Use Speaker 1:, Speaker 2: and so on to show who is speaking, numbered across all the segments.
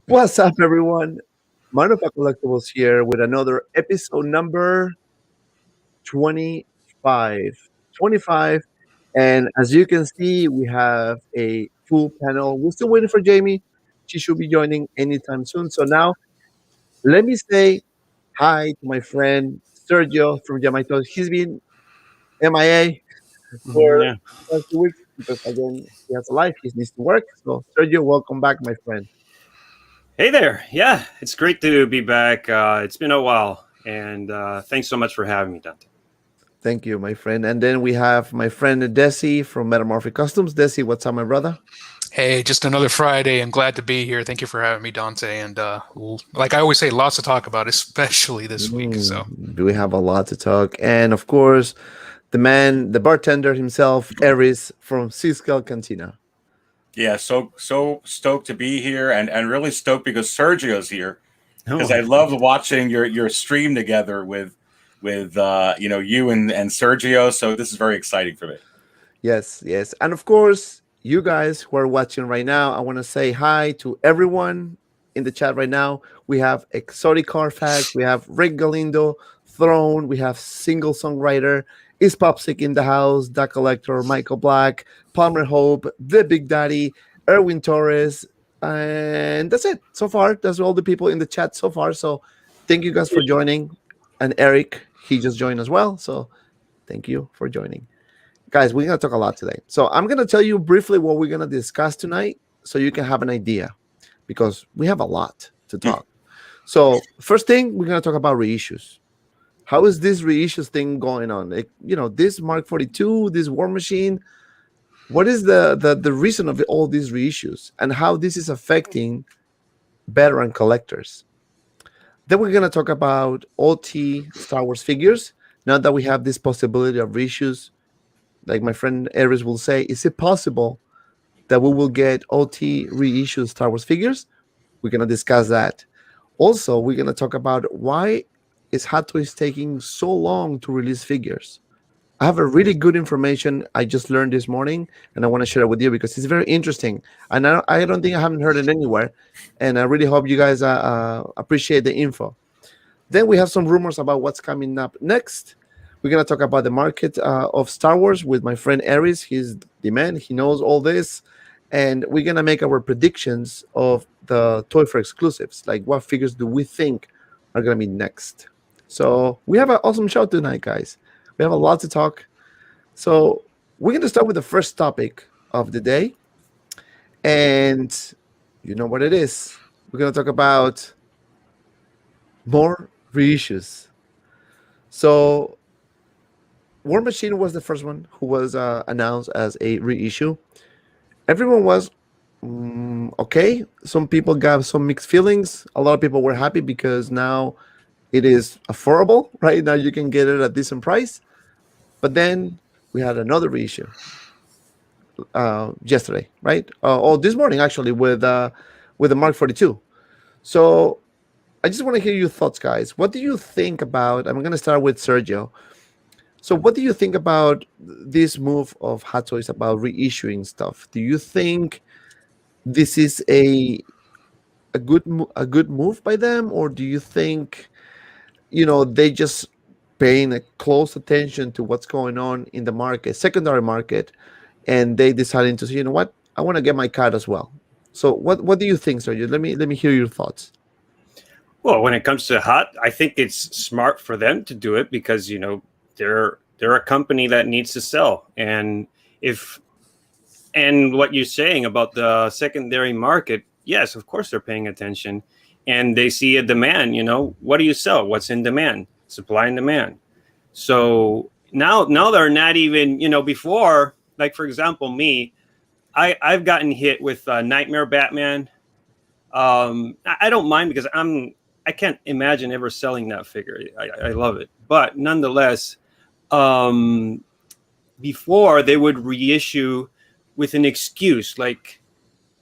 Speaker 1: What's up, everyone? Metamorphic Collectibles here with another episode number 25. 25. And as you can see, we have a full panel. We're still waiting for Jamie. She should be joining anytime soon. So now, let me say hi to my friend Sergio from GemiiToys. He's been MIA for
Speaker 2: Yeah.
Speaker 1: the past 2 weeks because, again, he has a life. He needs to work. So, Sergio, welcome back, my friend.
Speaker 2: Hey there. Yeah, it's great to be back. It's been a while, and thanks so much for having me, Dante.
Speaker 1: Thank you, my friend. And then we have my friend Desy from Metamorphic Customs. Desy, what's up, my brother?
Speaker 3: Hey, just another Friday and glad to be here. Thank you for having me, Dante. And like I always say, lots to talk about, especially this week. So,
Speaker 1: We have a lot to talk. And of course, the man, the bartender himself, Aries from Sixth Scale Cantina.
Speaker 4: Yeah, so stoked to be here, and really stoked because Sergio's here, because
Speaker 2: Oh,
Speaker 4: I love watching your stream together with you and Sergio. So this is very exciting for me.
Speaker 1: Yes, yes. And of course, you guys who are watching right now, I want to say hi to everyone in the chat right now. We have Exotic Carfax, we have Rick Galindo, Throne, we have Single Songwriter, Is Popsick in the house, Da Collector, Michael Black, Palmer Hope, The Big Daddy, Erwin Torres, and that's it. So far, that's all the people in the chat so far. So thank you guys for joining. And Eric, he just joined as well. So thank you for joining. Guys, we're going to talk a lot today. So I'm going to tell you briefly what we're going to discuss tonight so you can have an idea because we have a lot to talk. So first thing, we're going to talk about reissues. How is this reissues thing going on? Like, this Mark 42, this War Machine, what is the reason of all these reissues and how this is affecting veteran collectors? Then we're going to talk about OT Star Wars figures. Now that we have this possibility of reissues, like my friend Aries will say, is it possible that we will get OT reissued Star Wars figures? We're going to discuss that. Also, we're going to talk about why is Hot Toys taking so long to release figures. I have a really good information I just learned this morning, and I want to share it with you because it's very interesting. And I don't think I haven't heard it anywhere, and I really hope you guys appreciate the info. Then we have some rumors about what's coming up next. We're going to talk about the market of Star Wars with my friend Aries. He's the man. He knows all this. And we're going to make our predictions of the Toy Fair exclusives. Like, what figures do we think are going to be next? So we have an awesome show tonight, guys. We have a lot to talk. So we're going to start with the first topic of the day. And you know what it is. We're going to talk about more reissues. So War Machine was the first one who was announced as a reissue. Everyone was okay. Some people got some mixed feelings. A lot of people were happy because now it is affordable, right? Now you can get it at a decent price. But then we had another reissue yesterday, right? This morning actually with the Mark 42. So I just want to hear your thoughts, guys. What do you think about? I'm going to start with Sergio. So, what do you think about this move of Hot Toys about reissuing stuff? Do you think this is a good move by them, or do you think they just paying a close attention to what's going on in the market, secondary market, and they deciding to say, you know what, I want to get my card as well. So, what do you think, Sergio? Let me hear your thoughts.
Speaker 2: well, when it comes to Hot, I think it's smart for them to do it because they're a company that needs to sell, and what you're saying about the secondary market, yes, of course they're paying attention, and they see a demand. What do you sell? What's in demand? Supply and demand. So now they're not even. Before, like for example, me, I've gotten hit with Nightmare Batman. I don't mind because I can't imagine ever selling that figure. I love it, but nonetheless, before they would reissue with an excuse like,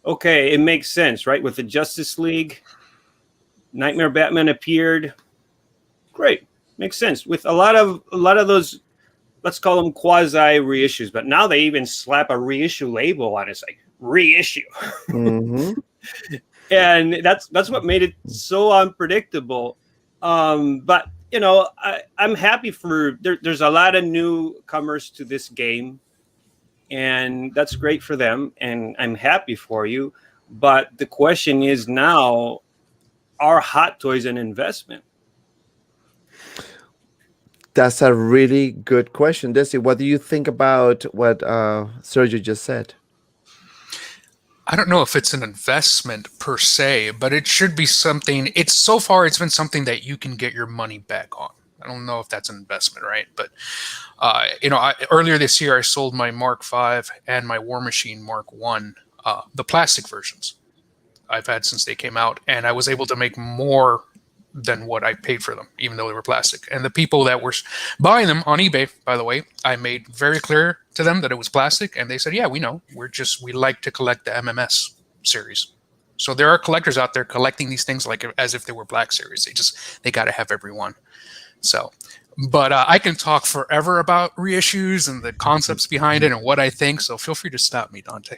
Speaker 2: okay, it makes sense, right? With the Justice League, Nightmare Batman appeared. Great, makes sense. With a lot of those, let's call them quasi reissues, but now they even slap a reissue label on it. It's like reissue.
Speaker 1: Mm-hmm.
Speaker 2: and that's what made it so unpredictable. But I'm happy for there's a lot of newcomers to this game, and that's great for them, and I'm happy for you. But the question is now, are Hot Toys an investment?
Speaker 1: That's a really good question. Desy, what do you think about what Sergio just said?
Speaker 3: I don't know if it's an investment per se, but it should be something. It's so far it's been something that you can get your money back on. I don't know if that's an investment, right? But earlier this year I sold my Mark V and my War Machine Mark One, the plastic versions I've had since they came out, and I was able to make more than what I paid for them, even though they were plastic. And the people that were buying them on eBay, by the way, I made very clear to them that it was plastic, and they said, "Yeah, we know. We like to collect the MMS series." So there are collectors out there collecting these things like as if they were Black Series. They got to have every one. So, but I can talk forever about reissues and the concepts behind it and what I think. So feel free to stop me, Dante.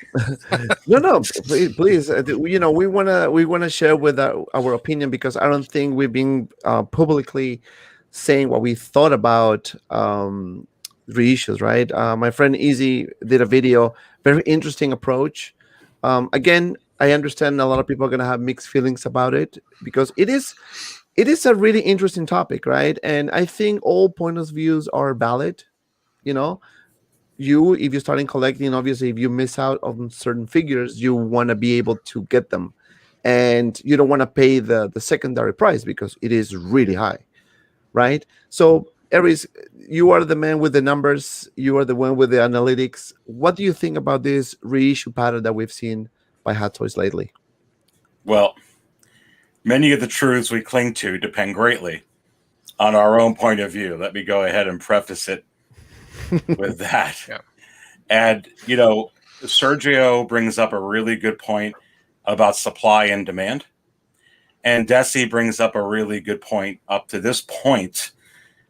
Speaker 1: No, please. We wanna share with our opinion, because I don't think we've been publicly saying what we thought about reissues, right? My friend Easy did a video, very interesting approach. Again, I understand a lot of people are gonna have mixed feelings about it, because it is a really interesting topic, right? And I think all point of views are valid. You know, if you're starting collecting, obviously, if you miss out on certain figures, you want to be able to get them, and you don't want to pay the secondary price because it is really high, right? So, Aries, you are the man with the numbers. You are the one with the analytics. What do you think about this reissue pattern that we've seen by Hot Toys lately?
Speaker 4: Well, many of the truths we cling to depend greatly on our own point of view. Let me go ahead and preface it with that.
Speaker 3: Yeah.
Speaker 4: And, Sergio brings up a really good point about supply and demand. And Desy brings up a really good point. Up to this point,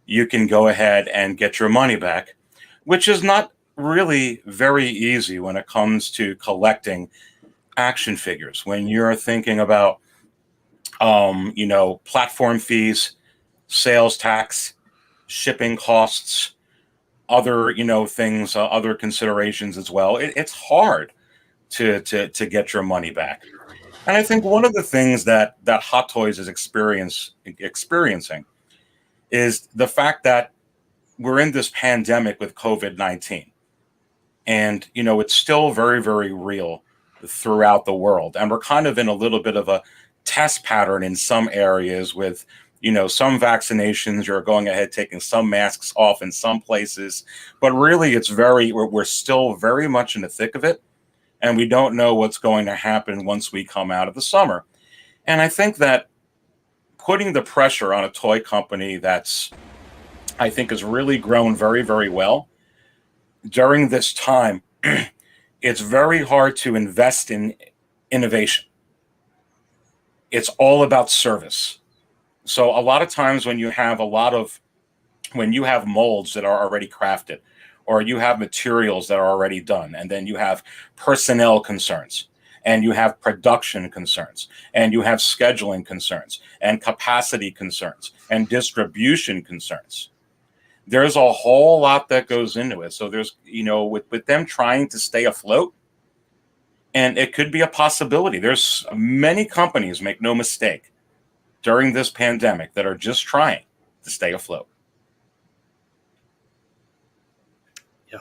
Speaker 4: you can go ahead and get your money back, which is not really very easy when it comes to collecting action figures. When you're thinking about platform fees, sales tax, shipping costs, other, things, other considerations as well. It's hard to get your money back. And I think one of the things that Hot Toys is experiencing is the fact that we're in this pandemic with COVID-19. And, it's still very, very real throughout the world. And we're kind of in a little bit of a test pattern in some areas with, some vaccinations. You're going ahead taking some masks off in some places. But really, we're still very much in the thick of it. And we don't know what's going to happen once we come out of the summer. And I think that putting the pressure on a toy company I think has really grown very, very well during this time, it's very hard to invest in innovation. It's all about service. So a lot of times when you have molds that are already crafted, or you have materials that are already done, and then you have personnel concerns, and you have production concerns, and you have scheduling concerns, and capacity concerns, and distribution concerns. There's a whole lot that goes into it. So there's, with them trying to stay afloat, and it could be a possibility. There's many companies, make no mistake, during this pandemic that are just trying to stay afloat.
Speaker 2: Yeah.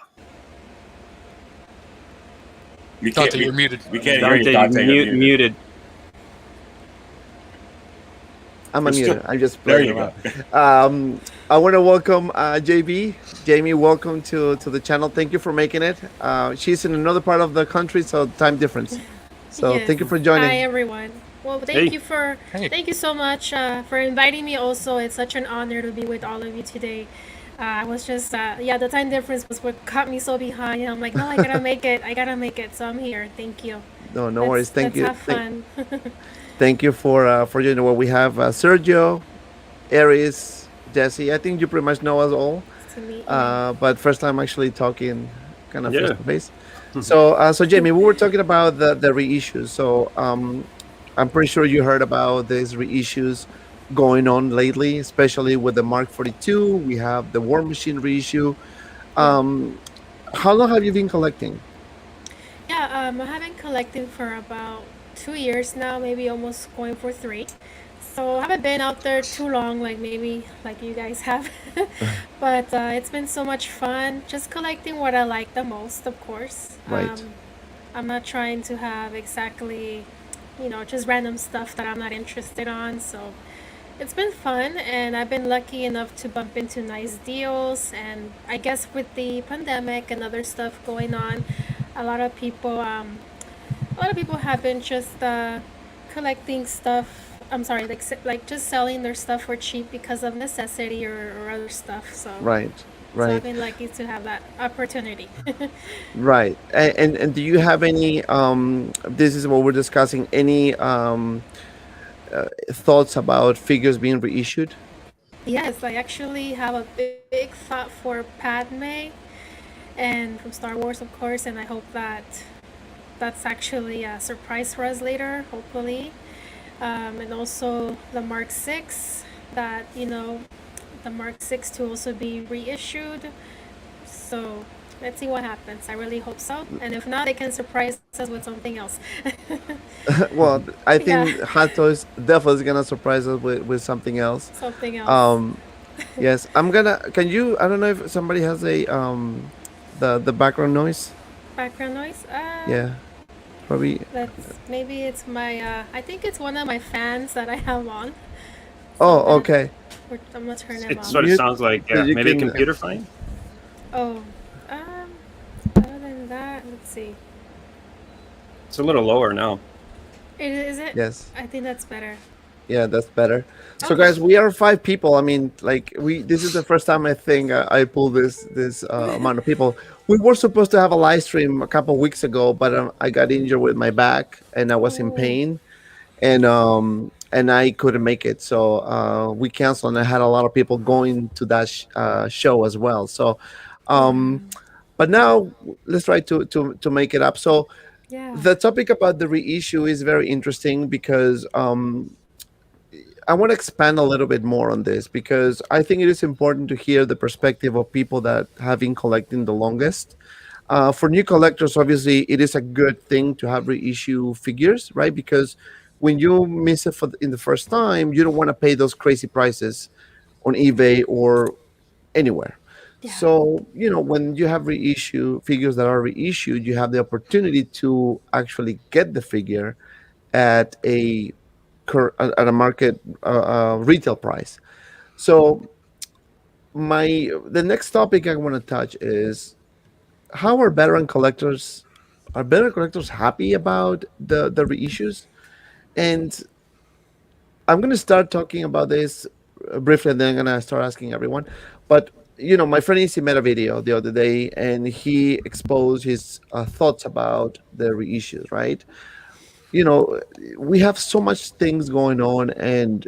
Speaker 3: Dante, you're muted.
Speaker 4: We can't hear you, Dante.
Speaker 2: You're muted.
Speaker 1: I'm unmuted. I'm just
Speaker 4: there
Speaker 1: playing
Speaker 4: you
Speaker 1: around. I want to welcome J.B. Jamie, welcome to the channel. Thank you for making it. She's in another part of the country, so time difference. So
Speaker 5: Yes.
Speaker 1: thank you for joining.
Speaker 5: Hi everyone. Well,
Speaker 2: Hey.
Speaker 5: thank you so much for inviting me. Also, it's such an honor to be with all of you today. I was just the time difference was what caught me so behind. I'm like, no, I gotta make it. So I'm here. Thank you.
Speaker 1: No worries. Thank you.
Speaker 5: Let's have fun.
Speaker 1: Thank you for joining. Well, we have Sergio, Aries, Desy. I think you pretty much know us all.
Speaker 5: To meet you.
Speaker 1: But first time actually talking kind of
Speaker 2: Yeah.
Speaker 1: face to face. So Jamie, we were talking about the reissues. So I'm pretty sure you heard about these reissues going on lately, especially with the Mark 42. We have the War Machine reissue.
Speaker 5: Yeah.
Speaker 1: Um, how long have you been collecting?
Speaker 5: Yeah, I have been collecting for about 2 years now, maybe almost going for three. So I haven't been out there too long, like maybe like you guys have. But it's been so much fun just collecting what I like the most, of course.
Speaker 1: Right.
Speaker 5: I'm not trying to have exactly, just random stuff that I'm not interested on. So it's been fun, and I've been lucky enough to bump into nice deals. And I guess with the pandemic and other stuff going on, a lot of people, um, a lot of people have been just collecting stuff. I'm sorry, like just selling their stuff for cheap because of necessity or other stuff.
Speaker 1: Right.
Speaker 5: So I've
Speaker 1: Right.
Speaker 5: been lucky to have that opportunity.
Speaker 1: Right. And do you have any this is what we're discussing, any thoughts about figures being reissued?
Speaker 5: Yes, I actually have a big thought for Padme and from Star Wars, of course, and I hope that that's actually a surprise for us later, hopefully. And also the Mark 6, that, the Mark 6 to also be reissued. So let's see what happens. I really hope so. And if not, they can surprise us with something else.
Speaker 1: Well, I
Speaker 5: Yeah,
Speaker 1: think Hot Toys definitely is gonna surprise us with something else.
Speaker 5: something else.
Speaker 1: Um, yes, I'm gonna. Can you? I don't know if somebody has a the background noise.
Speaker 5: Background noise.
Speaker 1: Yeah, probably.
Speaker 5: That's maybe it's my. I think it's one of my fans that I have on. So
Speaker 1: Oh, okay.
Speaker 5: I'm gonna turn him
Speaker 2: It
Speaker 5: off.
Speaker 2: sort of
Speaker 1: Mute
Speaker 2: sounds like
Speaker 1: so you
Speaker 2: maybe a
Speaker 1: can.
Speaker 2: computer fine.
Speaker 5: Oh, um, other than that, let's see.
Speaker 2: It's a little lower now.
Speaker 5: Is it?
Speaker 1: Yes.
Speaker 5: I think that's better.
Speaker 1: Yeah, that's better. So,
Speaker 5: Okay.
Speaker 1: guys, we are five people. I mean, like we. This is the first time I think I pulled this amount of people. We were supposed to have a live stream a couple weeks ago, but I got injured with my back and I was in
Speaker 5: Oh,
Speaker 1: pain, and I couldn't make it. So we canceled, and I had a lot of people going to that show as well. So,
Speaker 5: yeah,
Speaker 1: um, but now let's try to make it up. So
Speaker 5: yeah,
Speaker 1: the topic about the reissue is very interesting because I want to expand a little bit more on this because I think it is important to hear the perspective of people that have been collecting the longest. For new collectors, obviously, it is a good thing to have reissue figures, right? Because when you miss it in the first time, you don't want to pay those crazy prices on eBay or anywhere.
Speaker 5: yeah,
Speaker 1: So, when you have reissue figures that are reissued, you have the opportunity to actually get the figure at at a market retail price. So, the next topic I want to touch is how are veteran collectors happy about the reissues? And I'm going to start talking about this briefly, and then I'm going to start asking everyone. But my friend Izzy made a video the other day, and he exposed his thoughts about the reissues. Right? You know, we have so much things going on, and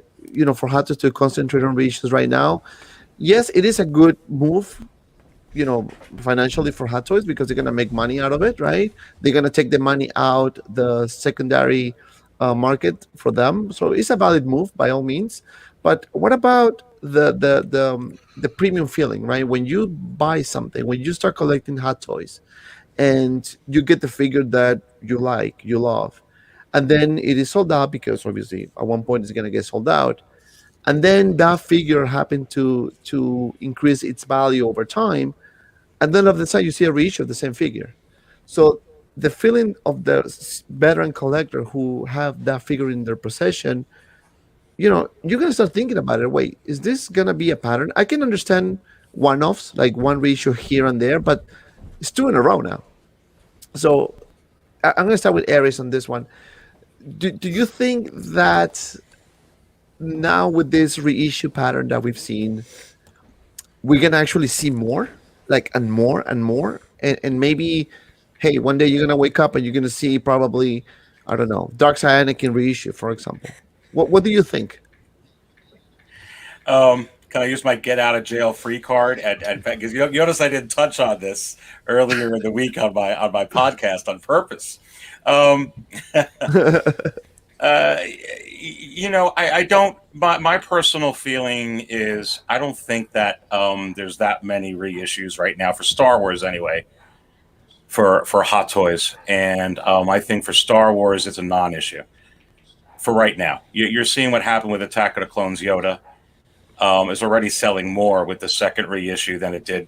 Speaker 1: for Hato to concentrate on reissues right now, yes, it is a good move, financially for Hot Toys because they're gonna make money out of it, right? They're gonna take the money out the secondary market for them, so it's a valid move by all means. But what about the premium feeling, right? When you buy something, when you start collecting Hot Toys, and you get the figure that you like, you love, and then it is sold out because obviously at one point it's gonna get sold out, and then that figure happened to increase its value over time, and then all of a sudden you see a reissue of the same figure. So the feeling of the veteran collector who have that figure in their possession, you're gonna start thinking about it. Wait, is this gonna be a pattern? I can understand one-offs, like one reissue here and there, but it's two in a row now. So I'm gonna start with Aries on this one. Do you think that now with this reissue pattern that we've seen, we're gonna actually see more, like, and more and more, and maybe, hey, one day you're gonna wake up and you're gonna see probably, I don't know, Dark Side Anakin reissue, for example. What do you think?
Speaker 4: Can I use my get out of jail free card? Because you notice I didn't touch on this earlier in the week on my podcast on purpose. Um, I don't. My personal feeling is I don't think that there's that many reissues right now for Star Wars anyway. For Hot Toys, and I think for Star Wars it's a non-issue for right now. You're seeing what happened with Attack of the Clones. Yoda is already selling more with the second reissue than it did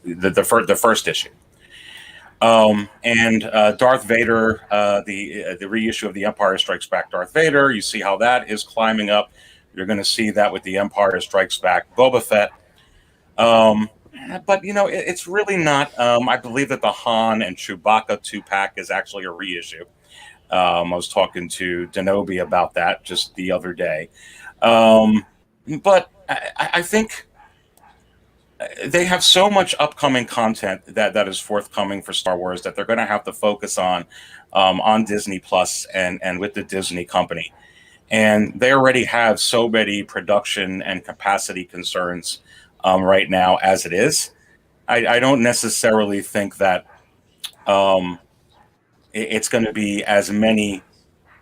Speaker 4: the first issue. And Darth Vader, the reissue of The Empire Strikes Back Darth Vader, you see how that is climbing up. You're going to see that with The Empire Strikes Back Boba Fett. But it's really not. I believe that the Han and Chewbacca 2-pack is actually a reissue. I was talking to Denobi about that just the other day. But I think they have so much upcoming content that is forthcoming for Star Wars that they're going to have to focus on Disney Plus and with the Disney company. And they already have so many production and capacity concerns right now as it is. I don't necessarily think that it's going to be as many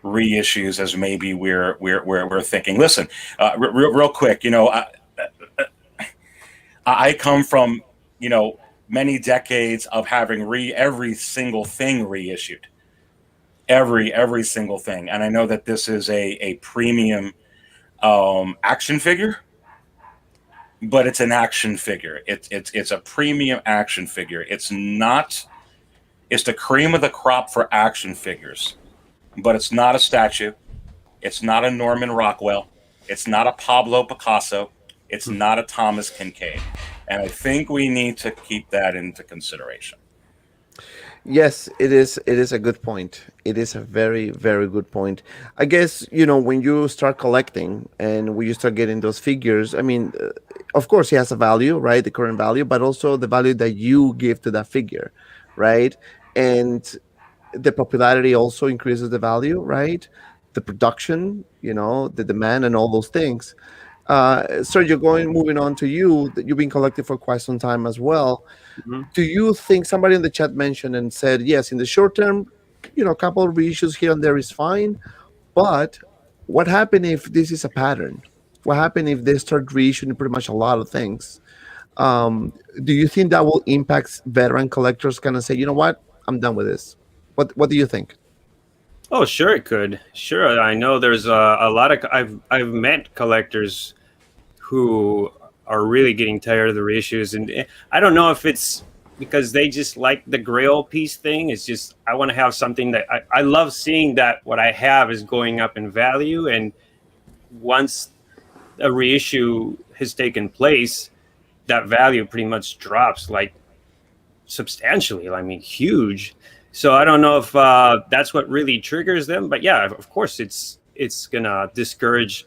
Speaker 4: reissues as maybe we're thinking. Listen, real quick, I come from many decades of having every single thing reissued, every single thing, and I know that this is a premium action figure. But it's an action figure. It's a premium action figure. It's the cream of the crop for action figures. But it's not a statue. It's not a Norman Rockwell. It's not a Pablo Picasso. It's not a Thomas Kincaid. And I think we need to keep that into consideration.
Speaker 1: Yes, it is. It is a good point. It is a very, very good point. I guess, when you start collecting and when you start getting those figures, I mean, of course, it has a value, right? The current value, but also the value that you give to that figure, right? And the popularity also increases the value, right? The production, the demand and all those things. Sergio, moving on to you, that you've been collecting for quite some time as well.
Speaker 2: Mhm.
Speaker 1: Do you think somebody in the chat mentioned and said, yes, in the short term, a couple of reissues here and there is fine, but what happened if this is a pattern? What happened if they start reissuing pretty much a lot of things? Do you think that will impact veteran collectors? Kind of say, you know what, I'm done with this. What do you think?
Speaker 2: Oh, sure, it could. Sure, I know there's a lot of. I've met collectors who are really getting tired of the reissues, and I don't know if it's because they just like the grail piece thing. It's just I want to have something that I love seeing that what I have is going up in value, and once a reissue has taken place, that value pretty much drops like substantially. I mean, huge. So I don't know if that's what really triggers them, but yeah, of course, it's gonna discourage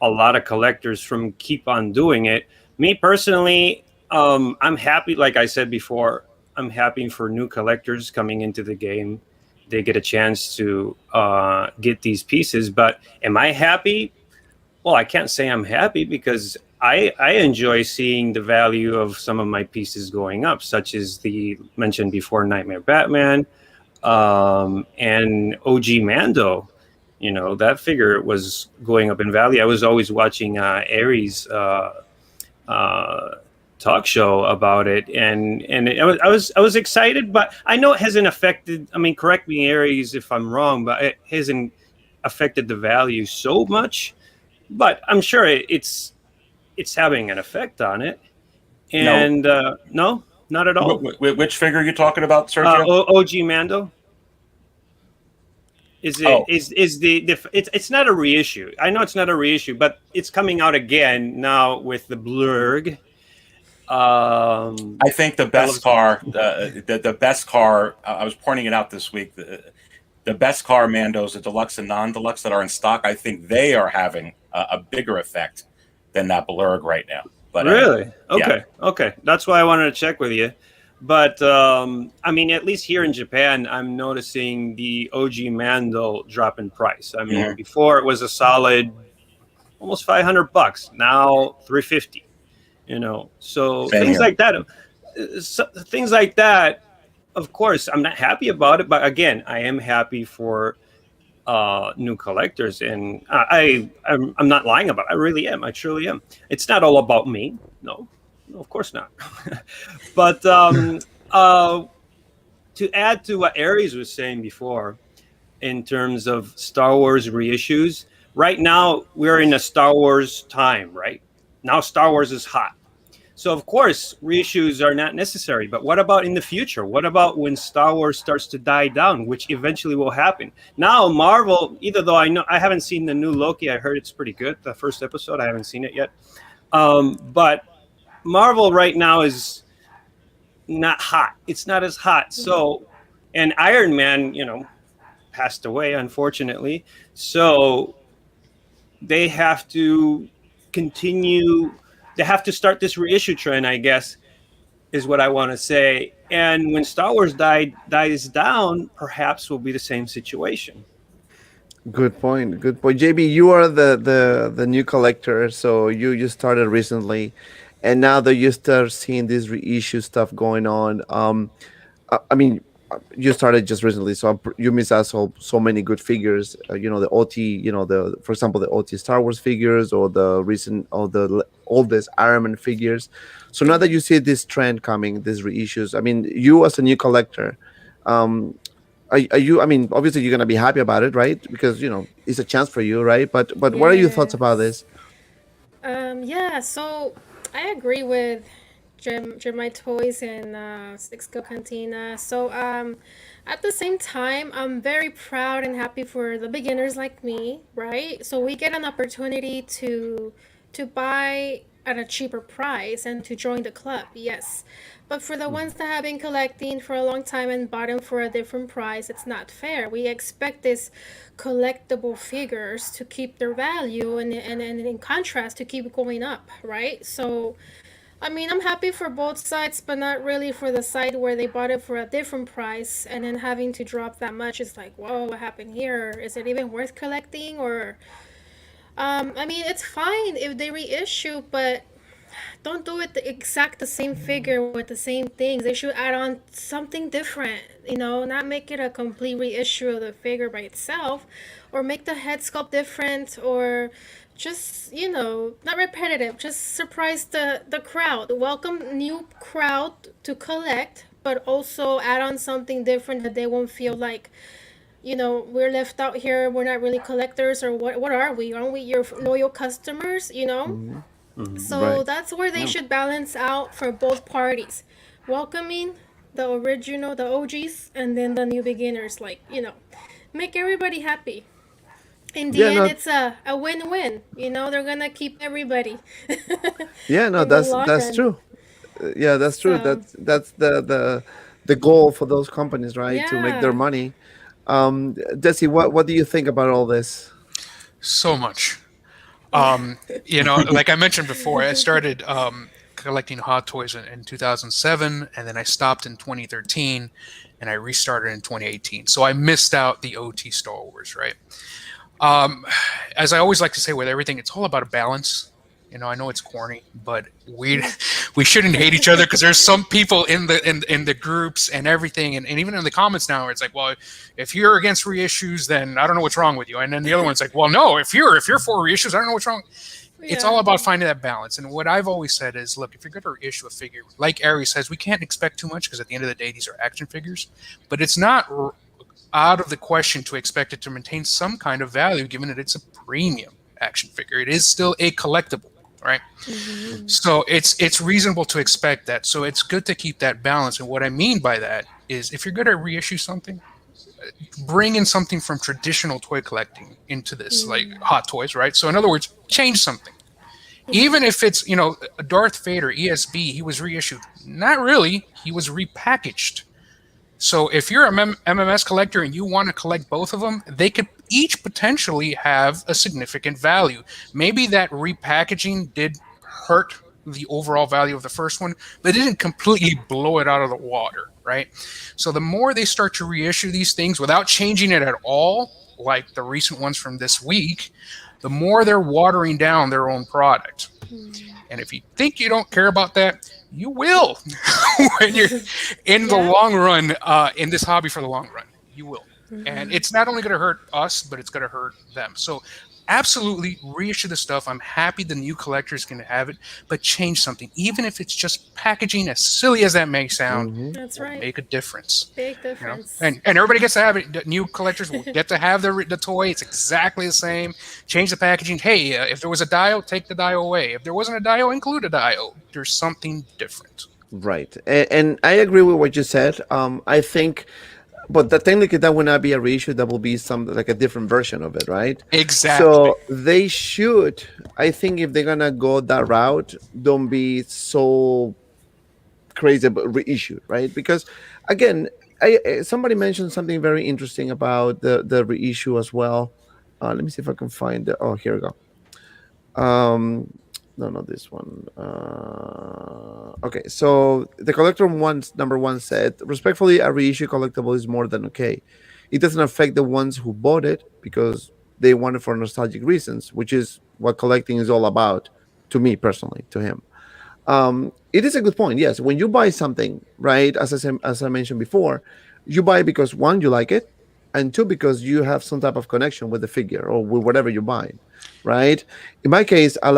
Speaker 2: a lot of collectors from keep on doing it. Me personally, I'm happy. Like I said before, I'm happy for new collectors coming into the game. They get a chance to get these pieces. But am I happy? Well, I can't say I'm happy because I enjoy seeing the value of some of my pieces going up, such as the mentioned before Nightmare Batman. And OG Mando, that figure was going up in value. I was always watching Aries talk show about it, and I was excited, but I know it hasn't affected. I mean, correct me, Aries, if I'm wrong, but it hasn't affected the value so much. But I'm sure it's having an effect on it. And no, not at all.
Speaker 4: Which figure are you talking about, Sergio?
Speaker 2: OG Mando. Is it's not a reissue. I know it's not a reissue, but it's coming out again now with the blurg.
Speaker 4: I think the best car, the best car. I was pointing it out this week. The best car Mandos, the deluxe and non-deluxe that are in stock, I think they are having a bigger effect than that blurg right now. But
Speaker 2: really,
Speaker 4: yeah.
Speaker 2: Okay, that's why I wanted to check with you. But I mean, at least here in Japan, I'm noticing the OG Mando drop in price. I mean, before it was a solid almost $500. Now $350. So
Speaker 4: Same
Speaker 2: things
Speaker 4: here.
Speaker 2: like that. Things like that. Of course, I'm not happy about it, but again, I am happy for new collectors, and I'm not lying about it. I really am. I truly am. It's not all about me. No, no, of course not. But to add to what Aries was saying before, in terms of Star Wars reissues, right now we're in a Star Wars time. Right now, Star Wars is hot. So of course reissues are not necessary, but what about in the future? What about when Star Wars starts to die down, which eventually will happen? Now Marvel, either though I haven't seen the new Loki, I heard it's pretty good. The first episode, I haven't seen it yet. But Marvel right now is not hot. It's not as hot. So, and Iron Man, passed away unfortunately. So they have to continue. They have to start this reissue trend, I guess, is what I want to say. And when Star Wars dies down, perhaps will be the same situation.
Speaker 1: Good point. Good point. JB, you are the new collector, so you started recently, and now that you start seeing this reissue stuff going on, I mean, you started just recently, so you miss out so many good figures. The OT, the for example the OT Star Wars figures, or the recent or the oldest Iron Man figures. So now that you see this trend coming, these reissues, I mean, you as a new collector, um, are you? I mean, obviously you're gonna be happy about it, right? Because it's a chance for you, right? But what are your thoughts about
Speaker 5: Yes.
Speaker 1: this?
Speaker 5: Yeah, so I agree with GemiiToys and Sixth Scale Cantina. So at the same time, I'm very proud and happy for the beginners like me, right? So we get an opportunity to buy at a cheaper price and to join the club, yes. But for the ones that have been collecting for a long time and bought them for a different price, it's not fair. We expect these collectible figures to keep their value and in contrast to keep going up, right? So I mean, I'm happy for both sides, but not really for the side where they bought it for a different price and then having to drop that much. It's like, whoa, what happened here? Is it even worth collecting? Or, I mean, it's fine if they reissue, but don't do it the exact the same figure with the same things. They should add on something different, not make it a complete reissue of the figure by itself, or make the head sculpt different, or just, not repetitive. Just surprise the crowd. Welcome new crowd to collect, but also add on something different that they won't feel like, we're left out here. We're not really collectors, or what are we? Aren't we your loyal customers,
Speaker 1: Hmm.
Speaker 5: So
Speaker 1: Right.
Speaker 5: that's where they
Speaker 2: Yeah.
Speaker 5: should balance out for both parties. Welcoming the original, the OGs, and then the new beginners. Like, make everybody happy. In the
Speaker 1: Yeah.
Speaker 5: end,
Speaker 1: No.
Speaker 5: it's a win-win. They're gonna keep everybody
Speaker 1: Yeah. No.
Speaker 5: in the
Speaker 1: That's
Speaker 5: long
Speaker 1: that's
Speaker 5: run.
Speaker 1: true. Yeah. That's true.
Speaker 5: So,
Speaker 1: That's the goal for those companies, right? To make their
Speaker 5: yeah.
Speaker 1: money. Desi, what do you think about all this?
Speaker 3: So much. Like I mentioned before, I started collecting Hot Toys in 2007, and then I stopped in 2013, and I restarted in 2018. So I missed out the OT Star Wars, right? Um, as I always like to say with everything, it's all about a balance. I know it's corny, but we shouldn't hate each other because there's some people in the groups and everything, and even in the comments now, where it's like, well, if you're against reissues, then I don't know what's wrong with you. And then the other one's like, well, no, if you're for reissues, I don't know what's wrong. It's all
Speaker 5: Yeah.
Speaker 3: about finding that balance. And what I've always said is, look, if you're going to reissue a figure, like Aries says, we can't expect too much because at the end of the day, these are action figures. But it's not out of the question to expect it to maintain some kind of value, given that it's a premium action figure. It is still a collectible, right?
Speaker 5: Hmm.
Speaker 3: So it's reasonable to expect that. So it's good to keep that balance. And what I mean by that is, if you're going to reissue something, bring in something from traditional toy collecting into this, like Hot Toys, right? So in other words, change something. Even if it's, Darth Vader ESB, he was reissued. Not really. He was repackaged. So if you're a MMS collector and you want to collect both of them, they could each potentially have a significant value. Maybe that repackaging did hurt the overall value of the first one, but it didn't completely blow it out of the water, right? So the more they start to reissue these things without changing it at all, like the recent ones from this week, the more they're watering down their own product. And if you think you don't care about that, you will when you're in the
Speaker 5: Yeah.
Speaker 3: long run, in this hobby for the long run. You will. And it's not only going to hurt us, but it's going to hurt them. So absolutely reissue the stuff. I'm happy the new collectors can have it, but change something. Even if it's just packaging, as silly as that may sound,
Speaker 1: Hmm.
Speaker 5: That's
Speaker 3: will
Speaker 5: right.
Speaker 3: make a difference.
Speaker 5: Big
Speaker 3: You know,
Speaker 5: difference.
Speaker 3: and everybody gets to have it. The new collectors will get to have the toy. It's exactly the same. Change the packaging. Hey, if there was a dial, take the dial away. If there wasn't a dial, include a dial. There's something different.
Speaker 1: Right, and I agree with what you said. I think, but that technically that would not be a reissue. That will be some like a different version of it, right?
Speaker 3: Exactly.
Speaker 1: So they should. I think if they're gonna go that route, don't be so crazy about reissue, right? Because again, somebody mentioned something very interesting about the reissue as well. Let me see if I can find the. Oh, here we go. Um, no, not this one. Okay, so the collector ones number one said, respectfully, a reissue collectible is more than okay. It doesn't affect the ones who bought it because they want it for nostalgic reasons, which is what collecting is all about. To me personally, to him, it is a good point. Yes, when you buy something, right, as I mentioned before, you buy it because one, you like it, and two, because you have some type of connection with the figure or with whatever you're buying, right? In my case, I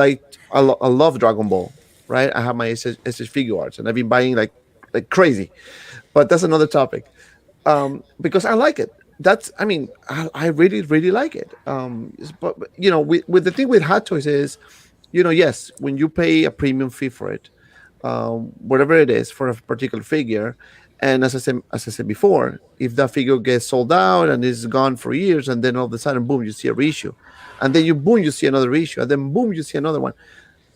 Speaker 1: love Dragon Ball, right? I have my SS figure arts, and I've been buying like crazy, but that's another topic. Because I like it. That's, I mean, I really really like it. But you know, with the thing with Hot Toys is, you know, yes, when you pay a premium fee for it, whatever it is for a particular figure, and as I said before, if that figure gets sold out and is gone for years, and then all of a sudden, boom, you see a reissue, and then you see another reissue, and then boom, you see another one.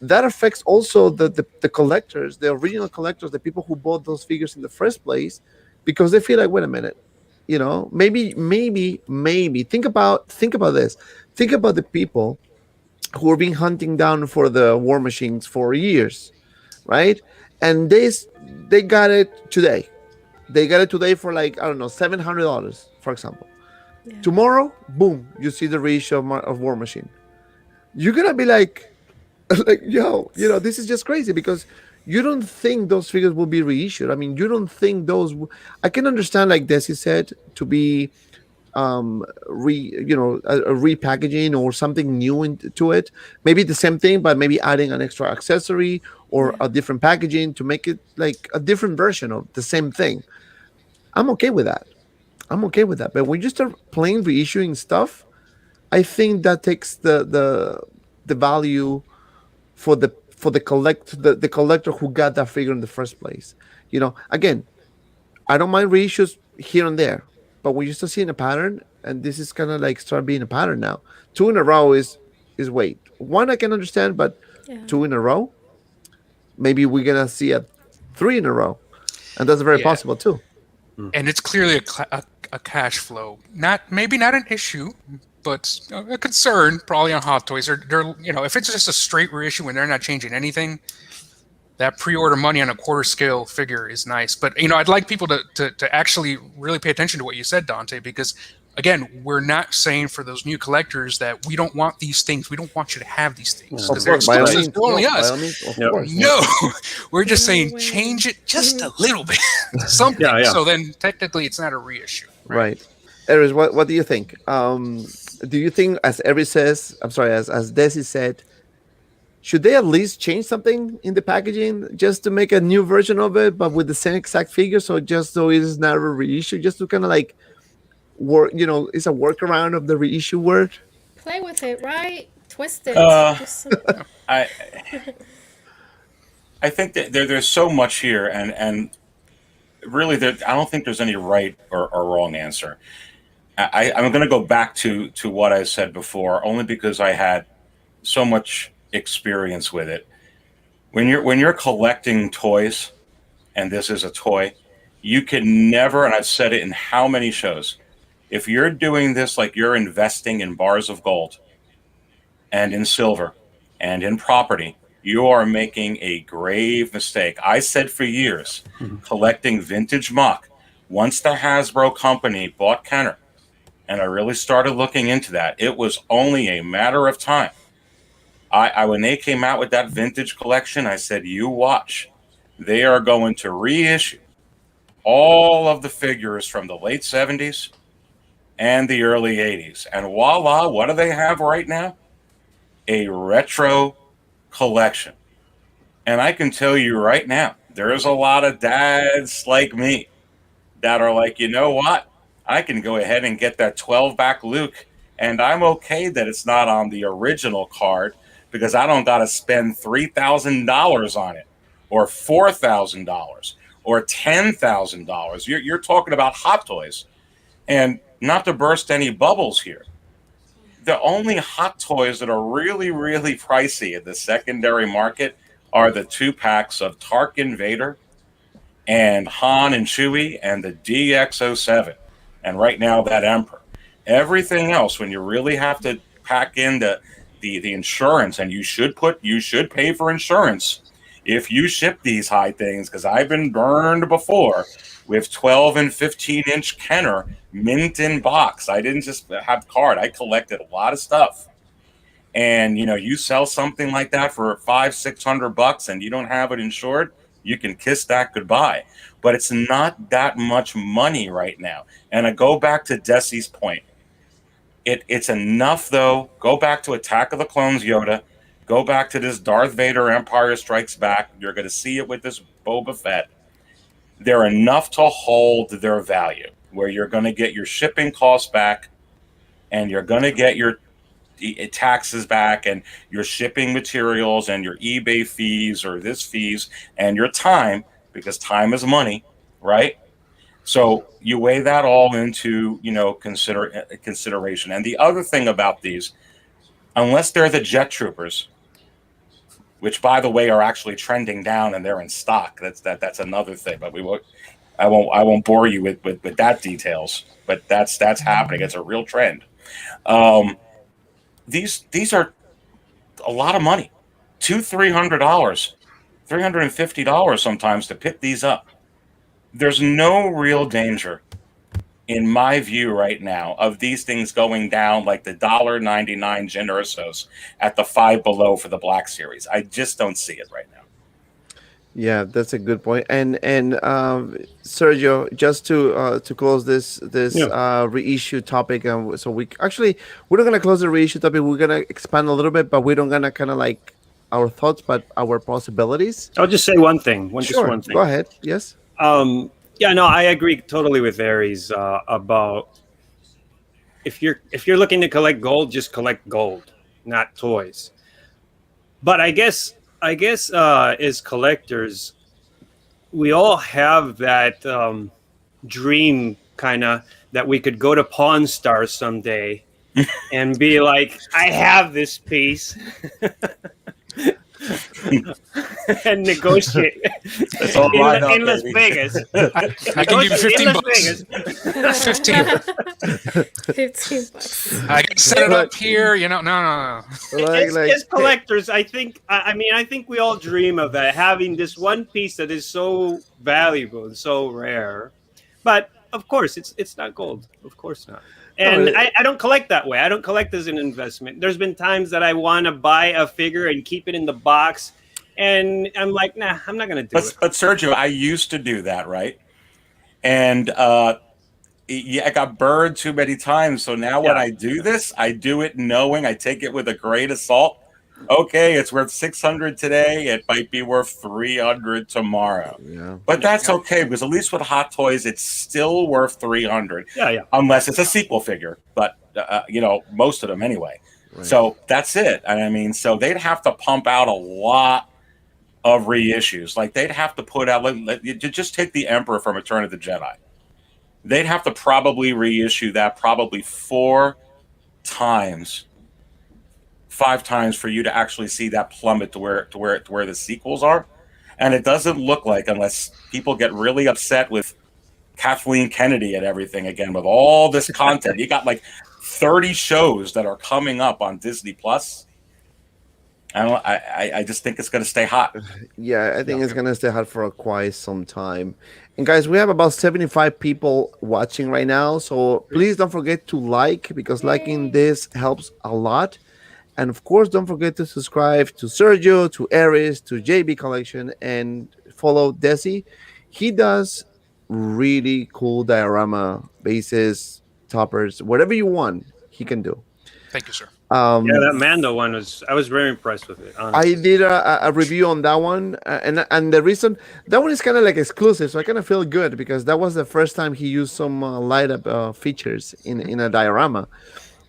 Speaker 1: That affects also the collectors, the original collectors, the people who bought those figures in the first place, because they feel like, wait a minute, you know, maybe think about this, think about the people who have been hunting down for the war machines for years, right? And they got it today. They got it today for like, I don't know, $700, for example.
Speaker 5: Yeah.
Speaker 1: Tomorrow, boom, you see the reissue of War Machine. You're gonna be like, like, yo, you know, this is just crazy because you don't think those figures will be reissued. I mean, you don't think I can understand, like Desy said, to be a repackaging or something new into it, maybe the same thing but maybe adding an extra accessory or
Speaker 5: Yeah.
Speaker 1: a different packaging to make it like a different version of the same thing. I'm okay with that. But when you start plain reissuing stuff, I think that takes the value for the collector who got that figure in the first place. You know, again, I don't mind reissues here and there, but we used to see in a pattern, and this is kind of like start being a pattern now. Two in a row is wait. One I can understand, but
Speaker 5: Yeah.
Speaker 1: two in a row, maybe we're gonna see a three in a row, and that's very
Speaker 3: Yeah.
Speaker 1: possible too.
Speaker 3: And it's clearly a cash flow, maybe not an issue, but a concern probably on Hot Toys. They're if it's just a straight reissue and they're not changing anything, that pre-order money on a quarter scale figure is nice. But I'd like people to actually really pay attention to what you said, Dante, because again, we're not saying for those new collectors that we don't want these things. We don't want you to have these things
Speaker 2: Yeah.
Speaker 1: Of
Speaker 3: because they're
Speaker 1: course, by all
Speaker 3: exclusive
Speaker 1: means,
Speaker 3: to only
Speaker 1: no, by
Speaker 3: us.
Speaker 1: all means, of
Speaker 2: Yep.
Speaker 1: course.
Speaker 3: No, we're just
Speaker 5: No
Speaker 3: saying
Speaker 5: way.
Speaker 3: change it just a little bit, something.
Speaker 2: Yeah, yeah.
Speaker 3: So then technically it's not a reissue.
Speaker 1: Right. Aries, what do you think? Do you think, as Aries says, I'm sorry, as Desi said, should they at least change something in the packaging just to make a new version of it, but with the same exact figure? So just so it is not a reissue, just to kind of like work, it's a workaround of the reissue word.
Speaker 5: Play with it, right? Twist it.
Speaker 4: Uh,
Speaker 5: Just,
Speaker 4: I I think that there's so much here, and really, I don't think there's any right or wrong answer. I'm going to go back to what I said before, only because I had so much experience with it. When you're collecting toys, and this is a toy, you can never, and I've said it in how many shows, if you're doing this like you're investing in bars of gold and in silver and in property, you are making a grave mistake. I said for years, collecting vintage muck, once the Hasbro company bought Kenner, and I really started looking into that, it was only a matter of time. I when they came out with that vintage collection, I said, you watch. They are going to reissue all of the figures from the late 70s and the early 80s. And voila, what do they have right now? A retro collection. And I can tell you right now, there's a lot of dads like me that are like, you know what? I can go ahead and get that 12 back Luke, and I'm okay that it's not on the original card because I don't got to spend $3,000 on it or $4,000 or $10,000. You're talking about Hot Toys. And not to burst any bubbles here, the only Hot Toys that are really, really pricey in the secondary market are the 2 packs of Tarkin Vader and Han and Chewie and the DX07. And right now, that Emperor. Everything else, when you really have to pack in the insurance, and you should pay for insurance if you ship these high things, because I've been burned before with 12 and 15-inch Kenner mint in box. I didn't just have card. I collected a lot of stuff. And, you sell something like that for $500-600 and you don't have it insured, you can kiss that goodbye. But it's not that much money right now. And I go back to Desy's point. It's enough, though. Go back to Attack of the Clones Yoda. Go back to this Darth Vader Empire Strikes Back. You're going to see it with this Boba Fett. They're enough to hold their value, where you're going to get your shipping costs back and you're going to get your taxes back and your shipping materials and your eBay fees or this fees and your time, because time is money, right? So you weigh that all into, consideration. And the other thing about these, unless they're the Jet Troopers, which by the way are actually trending down and they're in stock, that's another thing. But I won't bore you with that details. But that's happening. It's a real trend. These are a lot of money, $200-300, $350 sometimes to pick these up. There's no real danger, in my view right now, of these things going down like the $1.99 Jyn Ursos at the Five Below for the Black Series. I just don't see it right now.
Speaker 1: Yeah, that's a good point. And Sergio, just to close this reissue topic, so we're not gonna close the reissue topic. We're gonna expand a little bit, but we're not gonna kind of like our thoughts, but our possibilities.
Speaker 2: I'll just say one thing.
Speaker 1: Sure,
Speaker 2: just one thing.
Speaker 1: Go ahead. Yes.
Speaker 2: Yeah, no, I agree totally with Aries about if you're looking to collect gold, just collect gold, not toys. But I guess as collectors, we all have that dream kind of that we could go to Pawn Stars someday and be like, I have this piece. And negotiate in Las Vegas.
Speaker 3: I can give you $15.
Speaker 5: 15 bucks.
Speaker 3: I can set it up here. No.
Speaker 2: As collectors, I think we all dream of that, having this one piece that is so valuable and so rare. But of course, it's not gold. Of course not. And I don't collect that way. I don't collect as an investment. There's been times that I want to buy a figure and keep it in the box, and I'm like, nah, I'm not going to do it.
Speaker 4: But Sergio, I used to do that, right? And I got burned too many times. So now when I do this, I do it knowing, I take it with a grain of salt. Okay, it's worth $600 today. It might be worth $300 tomorrow. Yeah. But that's okay, because at least with Hot Toys, it's still worth $300.
Speaker 2: Yeah.
Speaker 4: Unless it's a sequel figure, but most of them anyway. Right. So that's it. And I mean, so they'd have to pump out a lot of reissues. Like they'd have to put out. Just take the Emperor from Return of the Jedi. They'd have to probably reissue that probably 5 times for you to actually see that plummet to where the sequels are. And it doesn't look like, unless people get really upset with Kathleen Kennedy and everything again, with all this content. You got like 30 shows that are coming up on Disney Plus. I just think it's going to stay hot.
Speaker 1: Yeah, I think it's going to stay hot for quite some time. And guys, we have about 75 people watching right now. So please don't forget to like, because liking this helps a lot. And of course, don't forget to subscribe to Sergio, to Aries, to J.B Collection, and follow Desy. He does really cool diorama bases, toppers, whatever you want, he can do.
Speaker 3: Thank you, sir.
Speaker 2: Yeah,
Speaker 1: Um,
Speaker 2: that Mando one was. I was very impressed with it.
Speaker 1: I
Speaker 2: Honestly.
Speaker 1: did a review on that one, and the reason that one is kind of like exclusive, so I kind of feel good because that was the first time he used some light up features in a diorama.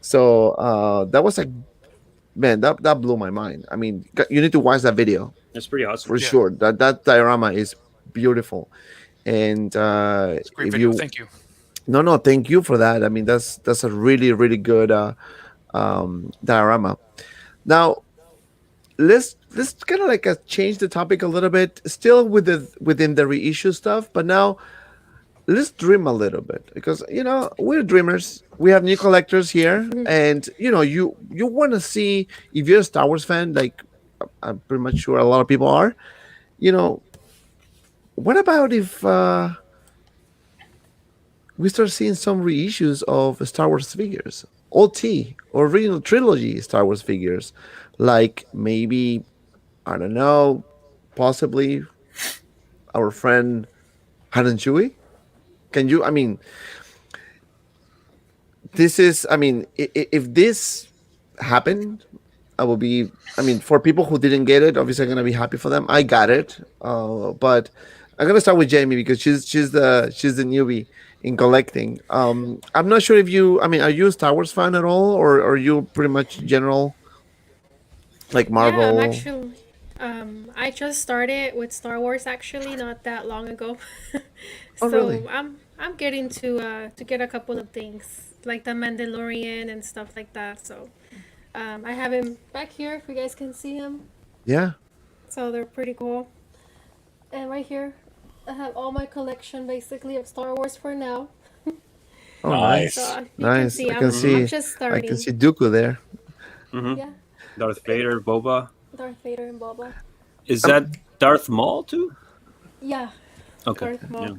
Speaker 1: So that was like, man, that blew my mind. I mean, you need to watch that video
Speaker 2: It's pretty awesome.
Speaker 1: for
Speaker 3: Yeah.
Speaker 1: sure. That diorama is beautiful, and
Speaker 3: It's a great
Speaker 1: if
Speaker 3: video.
Speaker 1: you
Speaker 3: Thank you.
Speaker 1: no, thank you for that. I mean, that's a really good diorama. Now let's kind of like change the topic a little bit, still within the reissue stuff, but now let's dream a little bit because we're dreamers. We have new collectors here, and you want to see, if you're a Star Wars fan, like I'm pretty much sure a lot of people are. You know, what about if we start seeing some reissues of Star Wars figures, OT, original trilogy Star Wars figures, like maybe, I don't know, possibly our friend Han and Chewie? Can you? I mean, this is. I mean, if this happened, I will be. I mean, for people who didn't get it, obviously I'm gonna be happy for them. I got it, but I'm gonna start with Jamie because she's the newbie in collecting. I'm not sure if you. I mean, are you a Star Wars fan at all, or are you pretty much general like
Speaker 5: Yeah, I'm
Speaker 1: Marvel?
Speaker 5: actually. I just started with Star Wars actually not that long ago,
Speaker 1: Oh,
Speaker 5: so
Speaker 1: really?
Speaker 5: I'm getting to get a couple of things like the Mandalorian and stuff like that. So I have him back here if you guys can see him.
Speaker 1: Yeah.
Speaker 5: So they're pretty cool. And right here, I have all my collection basically of Star Wars for now.
Speaker 1: Oh,
Speaker 5: So
Speaker 1: nice,
Speaker 4: Nice.
Speaker 5: you can
Speaker 1: nice.
Speaker 5: see
Speaker 1: I can
Speaker 5: I'm
Speaker 1: see.
Speaker 5: just
Speaker 1: I can
Speaker 5: starting.
Speaker 1: see Dooku there.
Speaker 2: Hmm.
Speaker 5: Yeah,
Speaker 2: Darth Vader, Boba.
Speaker 5: Darth Vader and Boba.
Speaker 2: Is
Speaker 1: Um,
Speaker 2: that Darth Maul too?
Speaker 5: Yeah,
Speaker 2: Okay.
Speaker 5: Darth Maul.
Speaker 2: Yeah.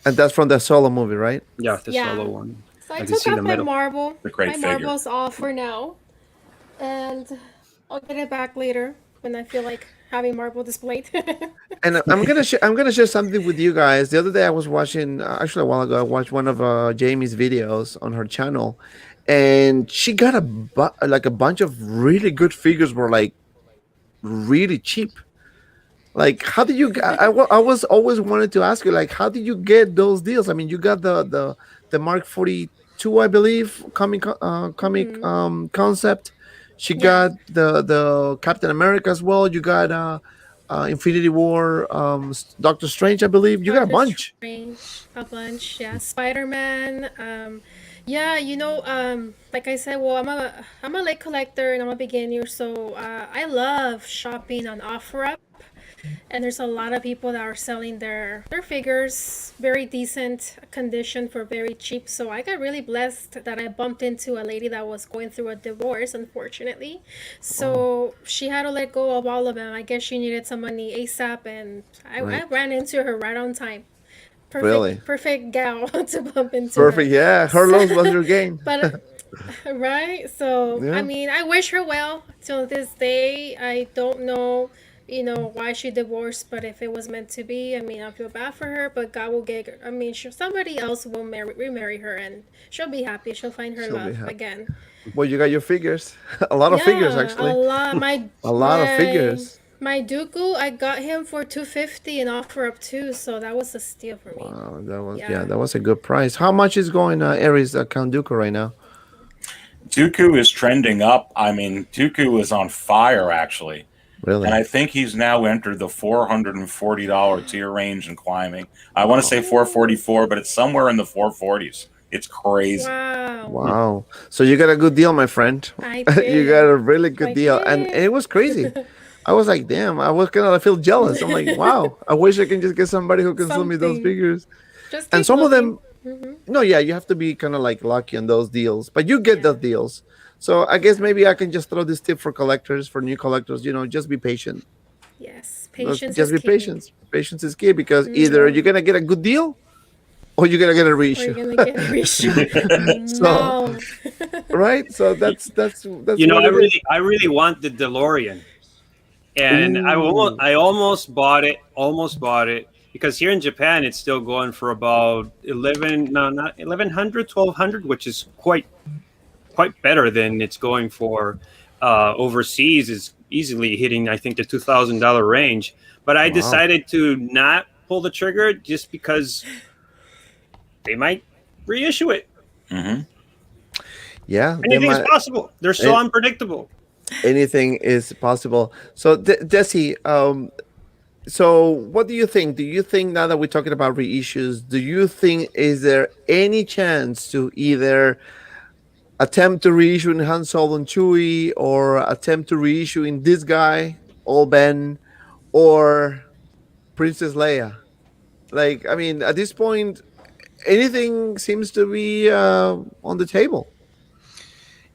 Speaker 1: and that's from the Solo movie, right?
Speaker 2: Yeah, the
Speaker 5: Yeah.
Speaker 2: solo one.
Speaker 5: So I
Speaker 2: I can
Speaker 5: took
Speaker 2: see the
Speaker 5: out my
Speaker 2: middle.
Speaker 5: marble.
Speaker 4: A great
Speaker 5: My
Speaker 4: figure.
Speaker 5: marble's off for now, and I'll get it back later when I feel like having marble displayed.
Speaker 1: And I'm gonna share something with you guys. The other day I was watching, actually a while ago, I watched one of Jamie's videos on her channel, and she got like a bunch of really good figures were like really cheap. Like, how did you? I was always wanted to ask you, like, how did you get those deals? I mean, you got the Mark 42, I believe, comic
Speaker 5: Mhm.
Speaker 1: concept. She
Speaker 5: Yeah,
Speaker 1: got the Captain America as well. You got Infinity War, Doctor Strange, I believe. You got a
Speaker 5: Doctor
Speaker 1: bunch.
Speaker 5: Strange, a bunch. Yeah, Spider Man. Yeah, like I said, well, I'm a late collector and I'm a beginner, so I love shopping on OfferUp. And there's a lot of people that are selling their figures very decent condition for very cheap. So I got really blessed that I bumped into a lady that was going through a divorce, unfortunately.
Speaker 1: Oh,
Speaker 5: So she had to let go of all of them. I guess she needed some money ASAP, and I
Speaker 1: right.
Speaker 5: ran into her right on time.
Speaker 1: Really?
Speaker 5: Perfect gal to bump into her.
Speaker 1: Perfect. Yeah, her
Speaker 5: So,
Speaker 1: loss was your gain.
Speaker 5: but right? So, I
Speaker 1: Yeah.
Speaker 5: mean, I wish her well. Till this day, I don't know, why she divorced, but if it was meant to be, I mean, I feel bad for her, but God will get her. I mean, somebody else will remarry her and she'll be happy. She'll find her
Speaker 1: She'll be
Speaker 5: love
Speaker 1: happy.
Speaker 5: again.
Speaker 1: Well, you got your figures. A lot of figures,
Speaker 5: Yeah, a
Speaker 1: actually.
Speaker 5: lot.
Speaker 1: A lot of
Speaker 5: My
Speaker 1: figures.
Speaker 5: my Dooku, I got him for 250 and offer up too, so that was a steal for me.
Speaker 1: Wow, that was yeah,
Speaker 5: Yeah.
Speaker 1: that was a good price. How much is going Aries Count Dooku right now?
Speaker 4: Dooku is trending up. I mean, Dooku is on fire, actually.
Speaker 1: Really?
Speaker 4: And I think he's now entered the $440 tier range and climbing. I want to say 444, but it's somewhere in the 440s. It's crazy.
Speaker 5: Wow.
Speaker 1: Wow. So you got a good deal, my friend.
Speaker 5: I
Speaker 1: You got
Speaker 5: did.
Speaker 1: a really good
Speaker 5: I
Speaker 1: deal. And
Speaker 5: did.
Speaker 1: it was crazy. I was like, damn, I was gonna feel jealous. I'm like, wow, I wish I can just get somebody who can sell me those
Speaker 5: Something.
Speaker 1: figures.
Speaker 5: Just
Speaker 1: And
Speaker 5: keep
Speaker 1: some of
Speaker 5: looking.
Speaker 1: them, no, yeah, you have to be kind of like lucky on those deals, but you get the
Speaker 5: Yeah.
Speaker 1: deals. So I guess maybe I can just throw this tip for collectors, for new collectors, just be patient.
Speaker 5: Yes.
Speaker 1: Let's
Speaker 5: Patience
Speaker 1: just
Speaker 5: is
Speaker 1: be
Speaker 5: key.
Speaker 1: patient. Patience is key because either you're gonna get a good deal or you're gonna get a
Speaker 5: Or
Speaker 1: reissue.
Speaker 5: you're gonna get a reissue.
Speaker 1: So
Speaker 5: No.
Speaker 1: right, so that's
Speaker 2: You know,
Speaker 1: what
Speaker 2: I
Speaker 1: it is.
Speaker 2: really want the DeLorean, and
Speaker 1: Ooh,
Speaker 2: I almost bought it. Almost bought it, because here in Japan it's still going for about 11, no, not 1100, 1200, which is quite better than it's going for overseas. Is easily hitting, I think, the $2,000 range. But I
Speaker 1: Wow.
Speaker 2: decided to not pull the trigger just because they might reissue it.
Speaker 4: Hmm.
Speaker 1: Yeah, they
Speaker 2: Anything's
Speaker 1: might.
Speaker 2: possible. They're so
Speaker 1: It-
Speaker 2: unpredictable.
Speaker 1: Anything is possible. So, Desi, so what do you think? Do you think, now that we're talking about reissues, do you think, is there any chance to either attempt to reissue in Han Solo and Chewie, or attempt to reissue in this guy, Old Ben, or Princess Leia? Like, I mean, at this point, anything seems to be on the table.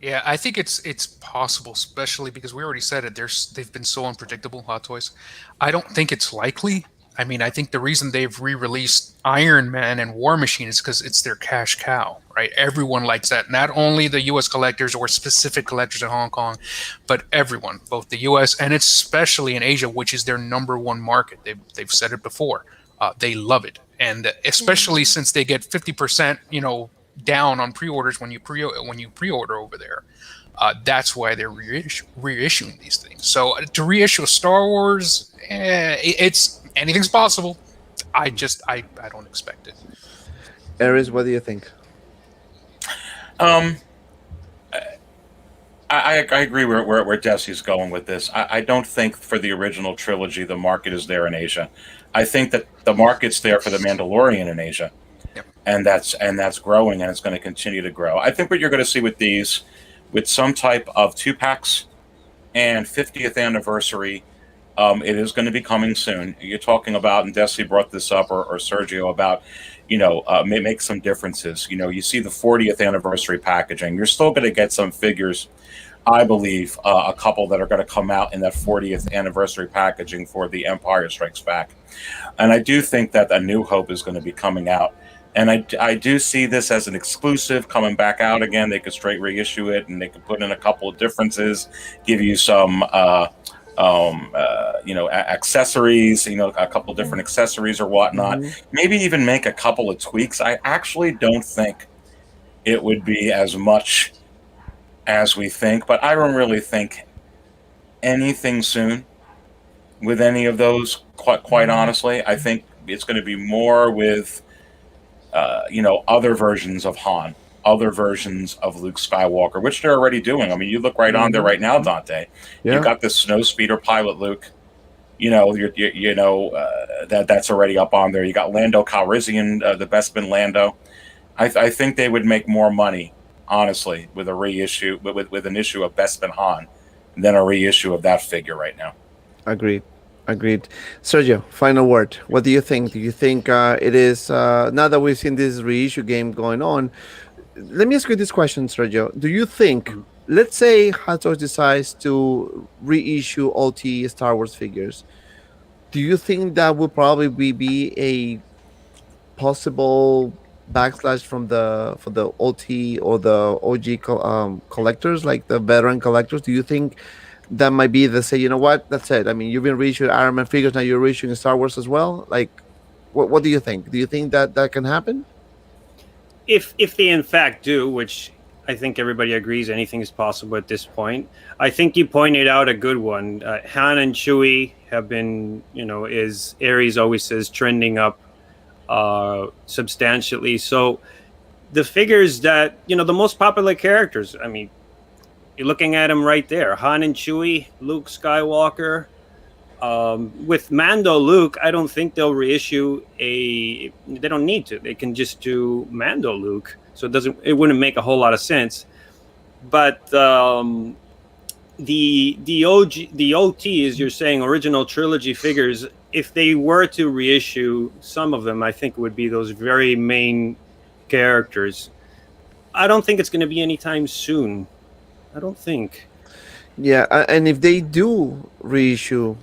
Speaker 3: Yeah, I think it's possible, especially because we already said it. They've been so unpredictable, Hot Toys. I don't think it's likely. I mean, I think the reason they've re-released Iron Man and War Machine is because it's their cash cow, right? Everyone likes that. Not only the U.S. collectors or specific collectors in Hong Kong, but everyone, both the U.S. and especially in Asia, which is their number one market. They've said it before. They love it, and especially since they get 50%, down on pre-orders when you pre-order over there. That's why they're reissuing these things. So to reissue a Star Wars, it's anything's possible. I don't expect it.
Speaker 1: Aries, what do you think?
Speaker 4: Um, I agree where Desy's going with this. I don't think for the original trilogy the market is there in Asia. I think that the market's there for the Mandalorian in Asia,
Speaker 3: Yep.
Speaker 4: and that's growing, and it's going to continue to grow. I think what you're going to see with these, with some type of 2-packs and 50th anniversary, it is going to be coming soon. You're talking about, and Desy brought this up, or Sergio, about, make some differences. You see the 40th anniversary packaging. You're still going to get some figures, I believe, a couple that are going to come out in that 40th anniversary packaging for The Empire Strikes Back. And I do think that A New Hope is going to be coming out. And I do see this as an exclusive coming back out again. They could straight reissue it, and they could put in a couple of differences, give you some, accessories, a couple different accessories or whatnot.
Speaker 1: Mhm.
Speaker 4: Maybe even make a couple of tweaks. I actually don't think it would be as much as we think, but I don't really think anything soon with any of those. Quite honestly, I think it's going to be more with other versions of Han, other versions of Luke Skywalker, which they're already doing. I mean, you look right on there right now, Dante.
Speaker 1: Yeah.
Speaker 4: You've got this snow speeder pilot Luke. That's already up on there. You got Lando Calrissian, the Bespin Lando. I think they would make more money, honestly, with a reissue, with an issue of Bespin Han, than a reissue of that figure right now.
Speaker 1: Agreed. Sergio, final word. What do you think? Do you think it is, now that we've seen this reissue game going on, let me ask you this question, Sergio. Do you think, let's say Hot Toys decides to reissue OT Star Wars figures, do you think that would probably be a possible backslash for the OT or the OG collectors, like the veteran collectors? Do you think that might be the say, you know what, that's it? I mean, you've been reissuing Iron Man figures, now you're reissuing Star Wars as well. Like, what do you think? Do you think that can happen?
Speaker 2: If they in fact do, which I think everybody agrees anything is possible at this point. I think you pointed out a good one. Han and Chewie have been, as Aries always says, trending up substantially. So the figures that, the most popular characters, I mean, you're looking at them right there. Han and Chewie, Luke Skywalker. With Mando Luke, I don't think they'll reissue they don't need to. They can just do Mando Luke. So it wouldn't make a whole lot of sense. But the OT, as you're saying, original trilogy figures, if they were to reissue some of them, I think it would be those very main characters. I don't think it's going to be anytime soon. I don't think.
Speaker 1: Yeah, and if they do reissue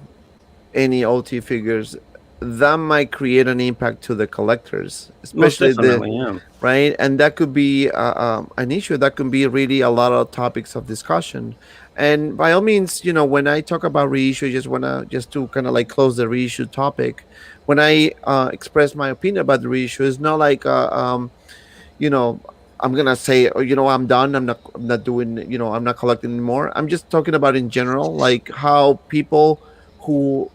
Speaker 1: any OT figures, that might create an impact to the collectors,
Speaker 2: Most
Speaker 1: especially the
Speaker 2: definitely, yeah.
Speaker 1: right, and that could be an issue. That can be really a lot of topics of discussion. And by all means, when I talk about reissue, just wanna just to kind of like close the reissue topic. When I express my opinion about the reissue, it's not like you know I'm gonna say, oh, I'm done, I'm not doing, I'm not collecting anymore. I'm just talking about in general, like how people who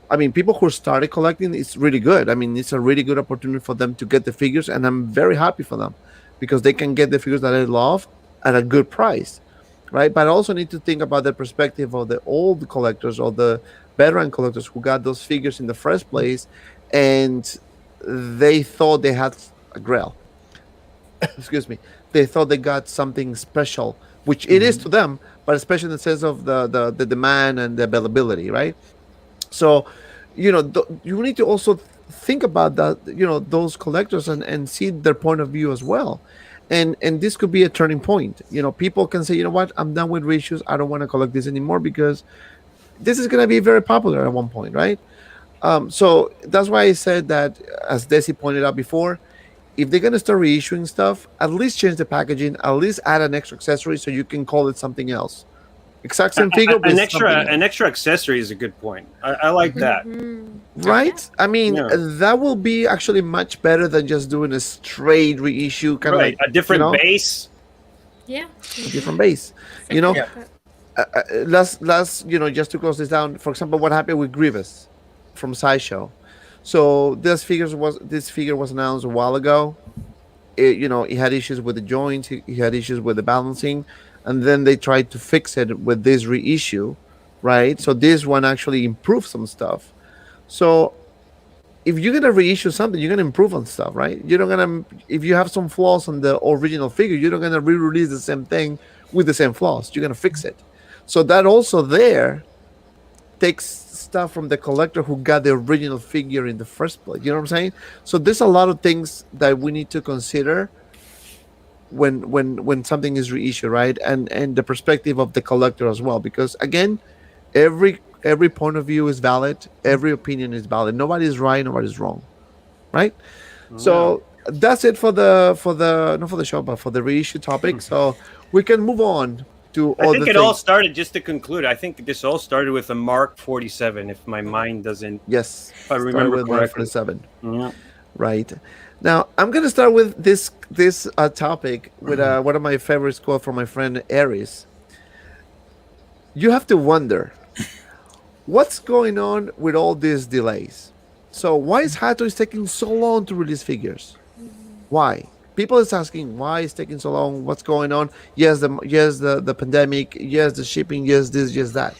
Speaker 1: started collecting, it's really good. I mean, it's a really good opportunity for them to get the figures, and I'm very happy for them because they can get the figures that I love at a good price, right? But I also need to think about the perspective of the old collectors or the veteran collectors who got those figures in the first place, and they thought they had a grail. Excuse me. They thought they got something special, which it is to them, but especially in the sense of the demand and the availability, right? So, you need to also think about that, those collectors, and see their point of view as well. And this could be a turning point. People can say, you know what, I'm done with reissues. I don't want to collect this anymore because this is going to be very popular at one point, right? So that's why I said that, as Desy pointed out before, if they're going to start reissuing stuff, at least change the packaging, at least add an extra accessory so you can call it something else. Exact same figure, but
Speaker 2: An
Speaker 1: it's something else.
Speaker 2: extra accessory is a good point. I like that.
Speaker 1: Right? I mean,
Speaker 2: Yeah.
Speaker 1: that will be actually much better than just doing a straight reissue, kind
Speaker 2: Right,
Speaker 1: of like
Speaker 2: a different base.
Speaker 5: Yeah.
Speaker 1: a different base. You know,
Speaker 4: Yeah.
Speaker 1: last just to close this down. For example, what happened with Grievous from Sideshow? So this figure was announced a while ago. He had issues with the joints, he had issues with the balancing, and then they tried to fix it with this reissue, right? So this one actually improved some stuff. So if you're gonna reissue something, you're gonna improve on stuff, right? You're not gonna If you have some flaws on the original figure, you're not gonna re-release the same thing with the same flaws. You're gonna fix it. So that also there takes stuff from the collector who got the original figure in the first place. You know what I'm saying? So there's a lot of things that we need to consider when something is reissued, right? And the perspective of the collector as well, because again, every point of view is valid, every opinion is valid. Nobody's right, nobody's wrong, right? So that's it for the not for the show, but for the reissue topic. So we can move on to
Speaker 2: I
Speaker 1: other
Speaker 2: think it
Speaker 1: things.
Speaker 2: all started, just to conclude, I think this all started with a Mark 47, if my mind doesn't.
Speaker 1: Yes,
Speaker 2: I remember
Speaker 1: started with
Speaker 2: correctly.
Speaker 1: 47.
Speaker 2: Yeah.
Speaker 1: Right. Now, I'm going to start with this topic with one of my favorite quotes from my friend Aries. You have to wonder what's going on with all these delays. So why is Hot Toys taking so long to release figures? Why? People is asking why it's taking so long. What's going on? Yes, the pandemic. Yes, the shipping. Yes, this. Yes, that.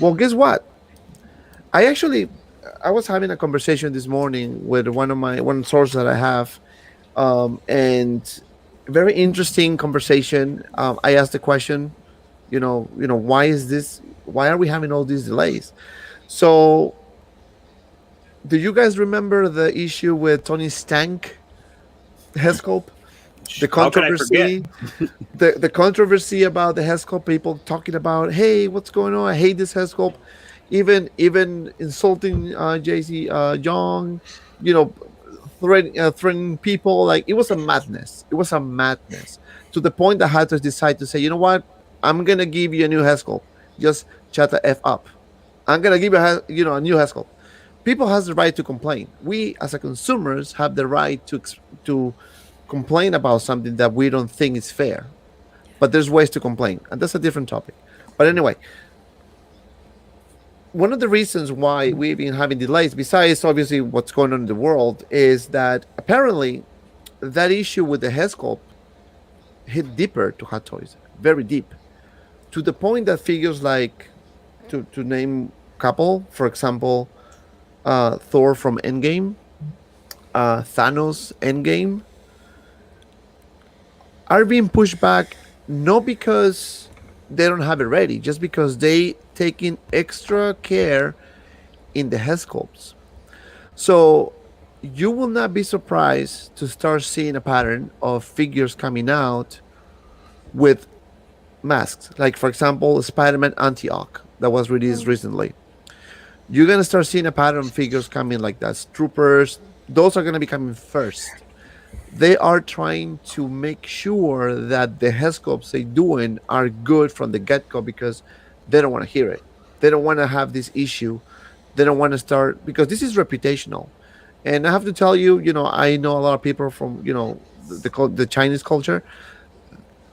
Speaker 1: Well, guess what? I was having a conversation this morning with one source that I have, and very interesting conversation. I asked the question, why is this? Why are we having all these delays? So, do you guys remember the issue with Tony Stank, Hescope? The
Speaker 2: How could I forget?
Speaker 1: controversy, the controversy about the Hescope. People talking about, hey, what's going on? I hate this Hescope. Even insulting JC Young, threatening people. Like, it was a madness. It was a madness to the point that Hatters decided to say, you know what? I'm gonna give you a new Hescope. Just shut the f up. I'm gonna give you a new Hescope. People has the right to complain. We as a consumers have the right to complain about something that we don't think is fair. But there's ways to complain, and that's a different topic. But anyway, one of the reasons why we've been having delays, besides obviously what's going on in the world, is that apparently that issue with the Hescope hit deeper to Hot Toys, very deep, to the point that figures like, to name a couple, for example, Thor from Endgame, Thanos Endgame, are being pushed back, not because they don't have it ready, just because they taking extra care in the Hescopes. So you will not be surprised to start seeing a pattern of figures coming out with masks. Like, for example, Spider-Man Antioch that was released recently. you're gonna start seeing a pattern of figures coming like that. Troopers, those are gonna be coming first. They are trying to make sure that the head sculpts they doing are good from the get go because they don't want to hear it. They don't want to have this issue. They don't want to start because this is reputational. And I have to tell you, I know a lot of people from the Chinese culture.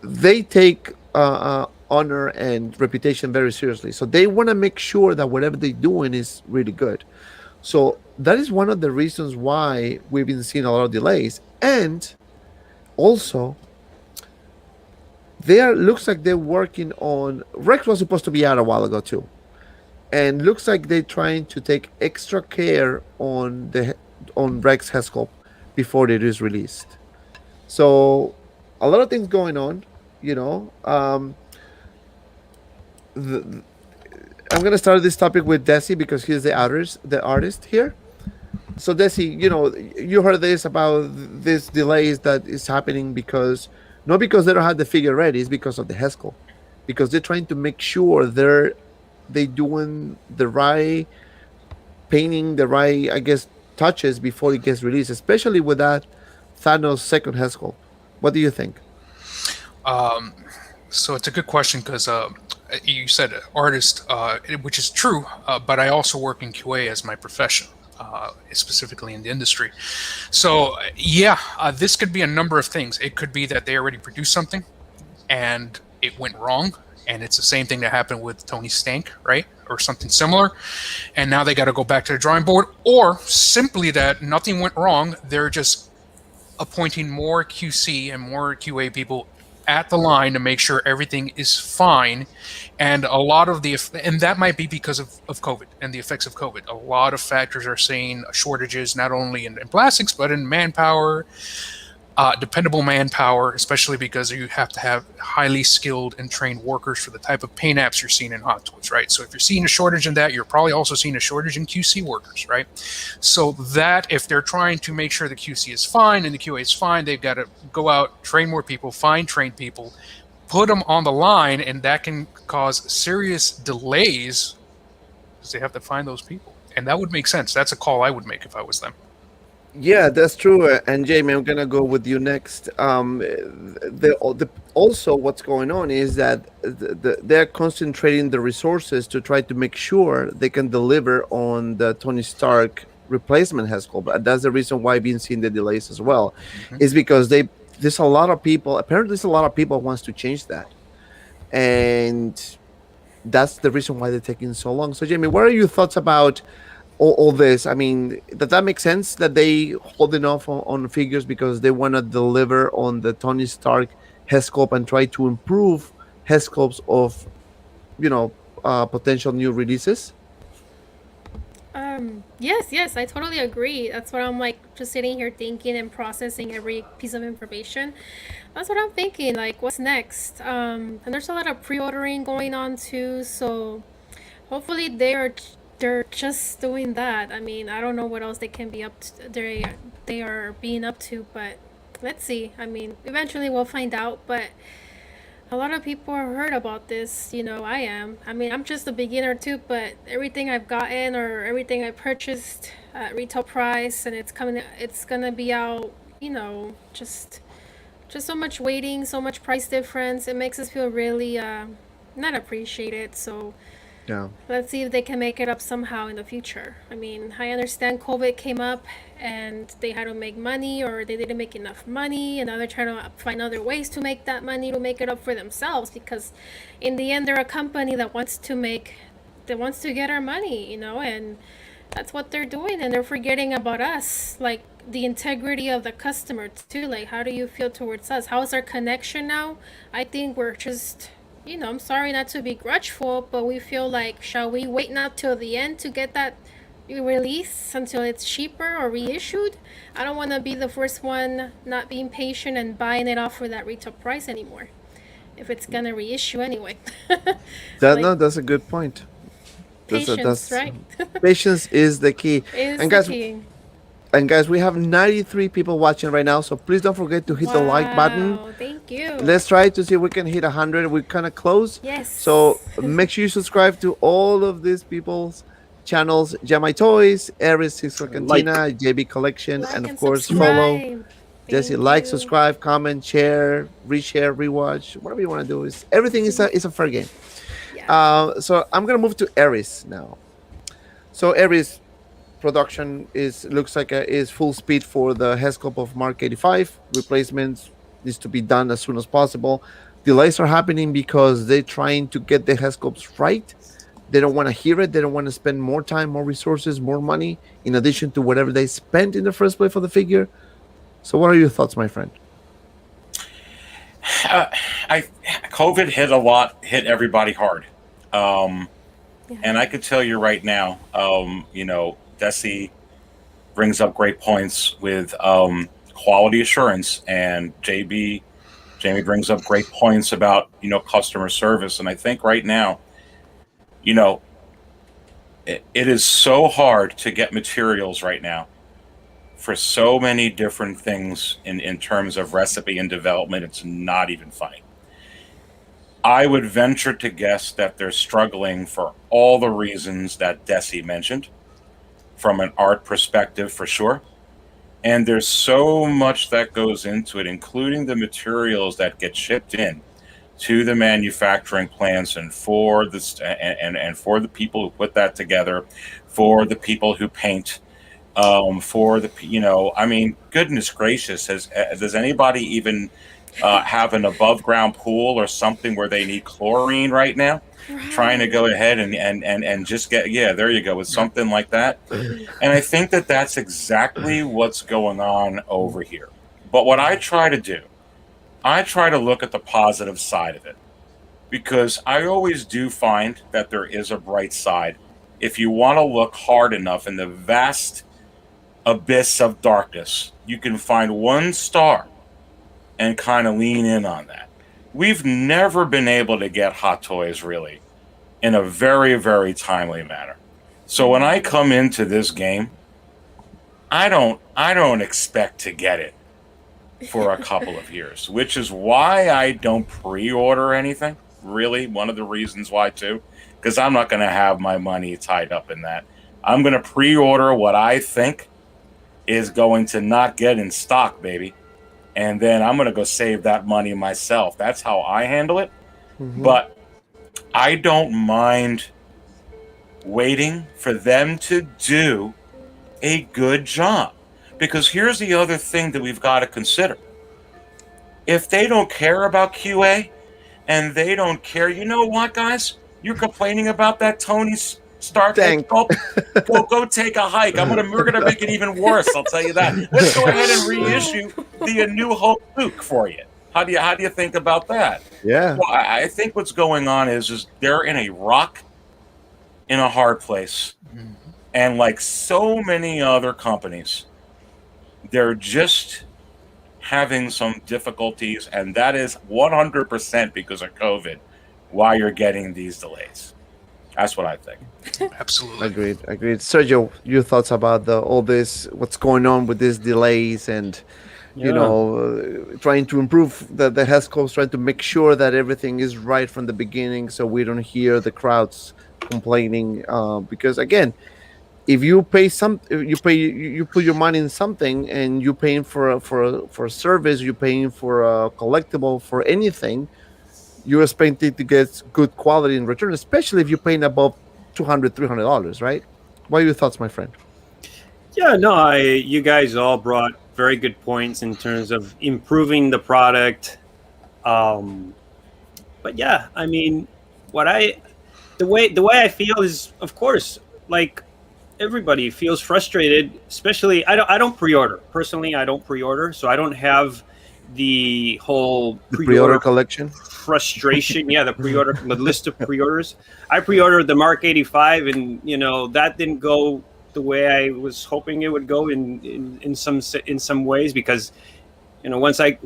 Speaker 1: They take honor and reputation very seriously. So they want to make sure that whatever they're doing is really good. So that is one of the reasons why we've been seeing a lot of delays. And also, looks like they're working on Rex was supposed to be out a while ago too. And looks like they're trying to take extra care on Rex head sculpt before it is released. So a lot of things going on, you know. The, I'm gonna start this topic with Desy because he's the artist here. So Desy, you heard this about this delays that is happening because not because they don't have the figure ready, it's because of the Heskel, because they're trying to make sure they doing the right painting, the right I guess touches before it gets released, especially with that Thanos second Heskel. What do you think?
Speaker 3: Um, so it's a good question because you said artist, which is true, but I also work in QA as my profession, specifically in the industry. So yeah, this could be a number of things. It could be that they already produced something and it went wrong. And it's the same thing that happened with Tony Stank, right? Or something similar. And now they got to go back to the drawing board. Or simply that nothing went wrong. They're just appointing more QC and more QA people at the line to make sure everything is fine. And a lot of and that might be because of COVID and the effects of COVID. A lot of factors are seeing shortages, not only in plastics, but in manpower, dependable manpower, especially because you have to have highly skilled and trained workers for the type of paint apps you're seeing in Hot Toys, right? So if you're seeing a shortage in that, you're probably also seeing a shortage in QC workers, right? So that if they're trying to make sure the QC is fine and the QA is fine, they've got to go out, train more people, find trained people, put them on the line, and that can cause serious delays because they have to find those people. And that would make sense. That's a call I would make if I was them.
Speaker 1: Yeah, that's true. And Jamie, I'm gonna go with you next. Also, what's going on is that they're concentrating the resources to try to make sure they can deliver on the Tony Stark replacement Haskell. But that's the reason why I've been seeing the delays as well, is because there's a lot of people. Apparently, there's a lot of people wants to change that, and that's the reason why they're taking so long. So, Jamie, what are your thoughts about all this? I mean, does that make sense that they holding off on figures because they want to deliver on the Tony Stark head sculpt and try to improve head sculpts of, potential new releases?
Speaker 5: Yes, I totally agree. That's what I'm like, just sitting here thinking and processing every piece of information. That's what I'm thinking. Like, what's next? And there's a lot of pre-ordering going on too. So hopefully they're just doing that. I mean, I don't know what else they can be up to. They are being up to, but let's see. I mean, eventually we'll find out. But a lot of people have heard about this. I am. I mean, I'm just a beginner too. But everything I've gotten or everything I purchased at retail price, and it's gonna be out. Just so much waiting, so much price difference. It makes us feel really not appreciated. So
Speaker 1: Yeah.
Speaker 5: let's see if they can make it up somehow in the future. I mean, I understand COVID came up and they had to make money or they didn't make enough money, and now they're trying to find other ways to make that money to make it up for themselves, because in the end they're a company that wants to get our money, and that's what they're doing, and they're forgetting about us, like the integrity of the customer too. Like, how do you feel towards us? How's our connection now? I think we're just, I'm sorry not to be grudgeful, but we feel like, shall we wait now till the end to get that release until it's cheaper or reissued? I don't want to be the first one not being patient and buying it off for that retail price anymore, if it's gonna reissue anyway.
Speaker 1: That's a good point.
Speaker 5: Patience, right?
Speaker 1: Patience is the key.
Speaker 5: Is
Speaker 1: And
Speaker 5: the
Speaker 1: guys,
Speaker 5: key.
Speaker 1: and guys, we have 93 people watching right now, so please don't forget to hit the like button.
Speaker 5: Wow, thank you.
Speaker 1: Let's try to see if we can hit 100. We're kind of close.
Speaker 5: Yes.
Speaker 1: So make sure you subscribe to all of these people's channels: GemiiToys, Aries, Sixth Scale
Speaker 2: Like,
Speaker 1: Cantina, J.B Collection,
Speaker 5: Like
Speaker 1: and of
Speaker 5: and
Speaker 1: course follow
Speaker 5: subscribe.
Speaker 1: Desy.
Speaker 5: Thank
Speaker 1: Like,
Speaker 5: you.
Speaker 1: subscribe, comment, share, reshare, rewatch, whatever you want to do. Is everything is a fair game.
Speaker 5: Yeah.
Speaker 1: So I'm gonna move to Aries now. So Aries production is looks like is full speed for the head sculpt of Mark 85. Replacements needs to be done as soon as possible. Delays are happening because they're trying to get the head sculpts right. They don't want to hear it. They don't want to spend more time, more resources, more money in addition to whatever they spent in the first place for the figure. So, what are your thoughts, my friend?
Speaker 4: I COVID hit everybody hard, and I could tell you right now, Desy brings up great points with quality assurance, and Jamie brings up great points about customer service, and I think right now, it is so hard to get materials right now for so many different things in terms of recipe and development. It's not even funny. I would venture to guess that they're struggling for all the reasons that Desy mentioned, from an art perspective for sure. And there's so much that goes into it, including the materials that get shipped in to the manufacturing plants, and for and for the people who put that together, for the people who paint, for the I mean, goodness gracious, does anybody even have an above ground pool or something where they need chlorine right now? Trying to go ahead and just get, yeah, there you go, with something like that. And I think that that's exactly what's going on over here. But what I try to do, I try to look at the positive side of it, because I always do find that there is a bright side if you want to look hard enough in the vast abyss of darkness. You can find one star and kind of lean in on that. We've never been able to get Hot Toys really in a very, very timely manner. So when I come into this game, I don't expect to get it for a couple of years, which is why I don't pre-order anything. Really, one of the reasons why too, because I'm not going to have my money tied up in that. I'm going to pre-order what I think is going to not get in stock, baby. And then I'm going to go save that money myself. That's how I handle it.
Speaker 1: Mm-hmm.
Speaker 4: But I don't mind waiting for them to do a good job. Because here's the other thing that we've got to consider. If they don't care about QA, and they don't care, you know what, guys? You're complaining about that Tony Stark sculpt? Go take a hike. We're gonna make it even worse. I'll tell you that. Let's go ahead and reissue the New Hope Luke for you. How do you think about that?
Speaker 1: Yeah.
Speaker 4: Well, I think what's going on is they're in a rock in a hard place, and like so many other companies, they're just having some difficulties, and that is 100% because of COVID, why you're getting these delays. That's what I think.
Speaker 3: Absolutely.
Speaker 1: Agreed. Sergio, your thoughts about all this, what's going on with these delays, and trying to improve the head sculpts, trying to make sure that everything is right from the beginning, so we don't hear the crowds complaining. Because again, if you pay you put your money in something, and you're paying for a service, you're paying for a collectible, for anything, you're expecting to get good quality in return, especially if you're paying above $200-$300, right? What are your thoughts, my friend?
Speaker 2: Yeah, no, you guys all brought very good points in terms of improving the product. But yeah, I mean, the way I feel is, of course, like everybody feels frustrated. Especially, I don't pre-order personally. I don't pre-order, so I don't have the whole
Speaker 1: pre-order collection
Speaker 2: frustration. Yeah, the list of pre-orders. I pre-ordered the Mark 85, and that didn't go the way I was hoping it would go in some ways, because once I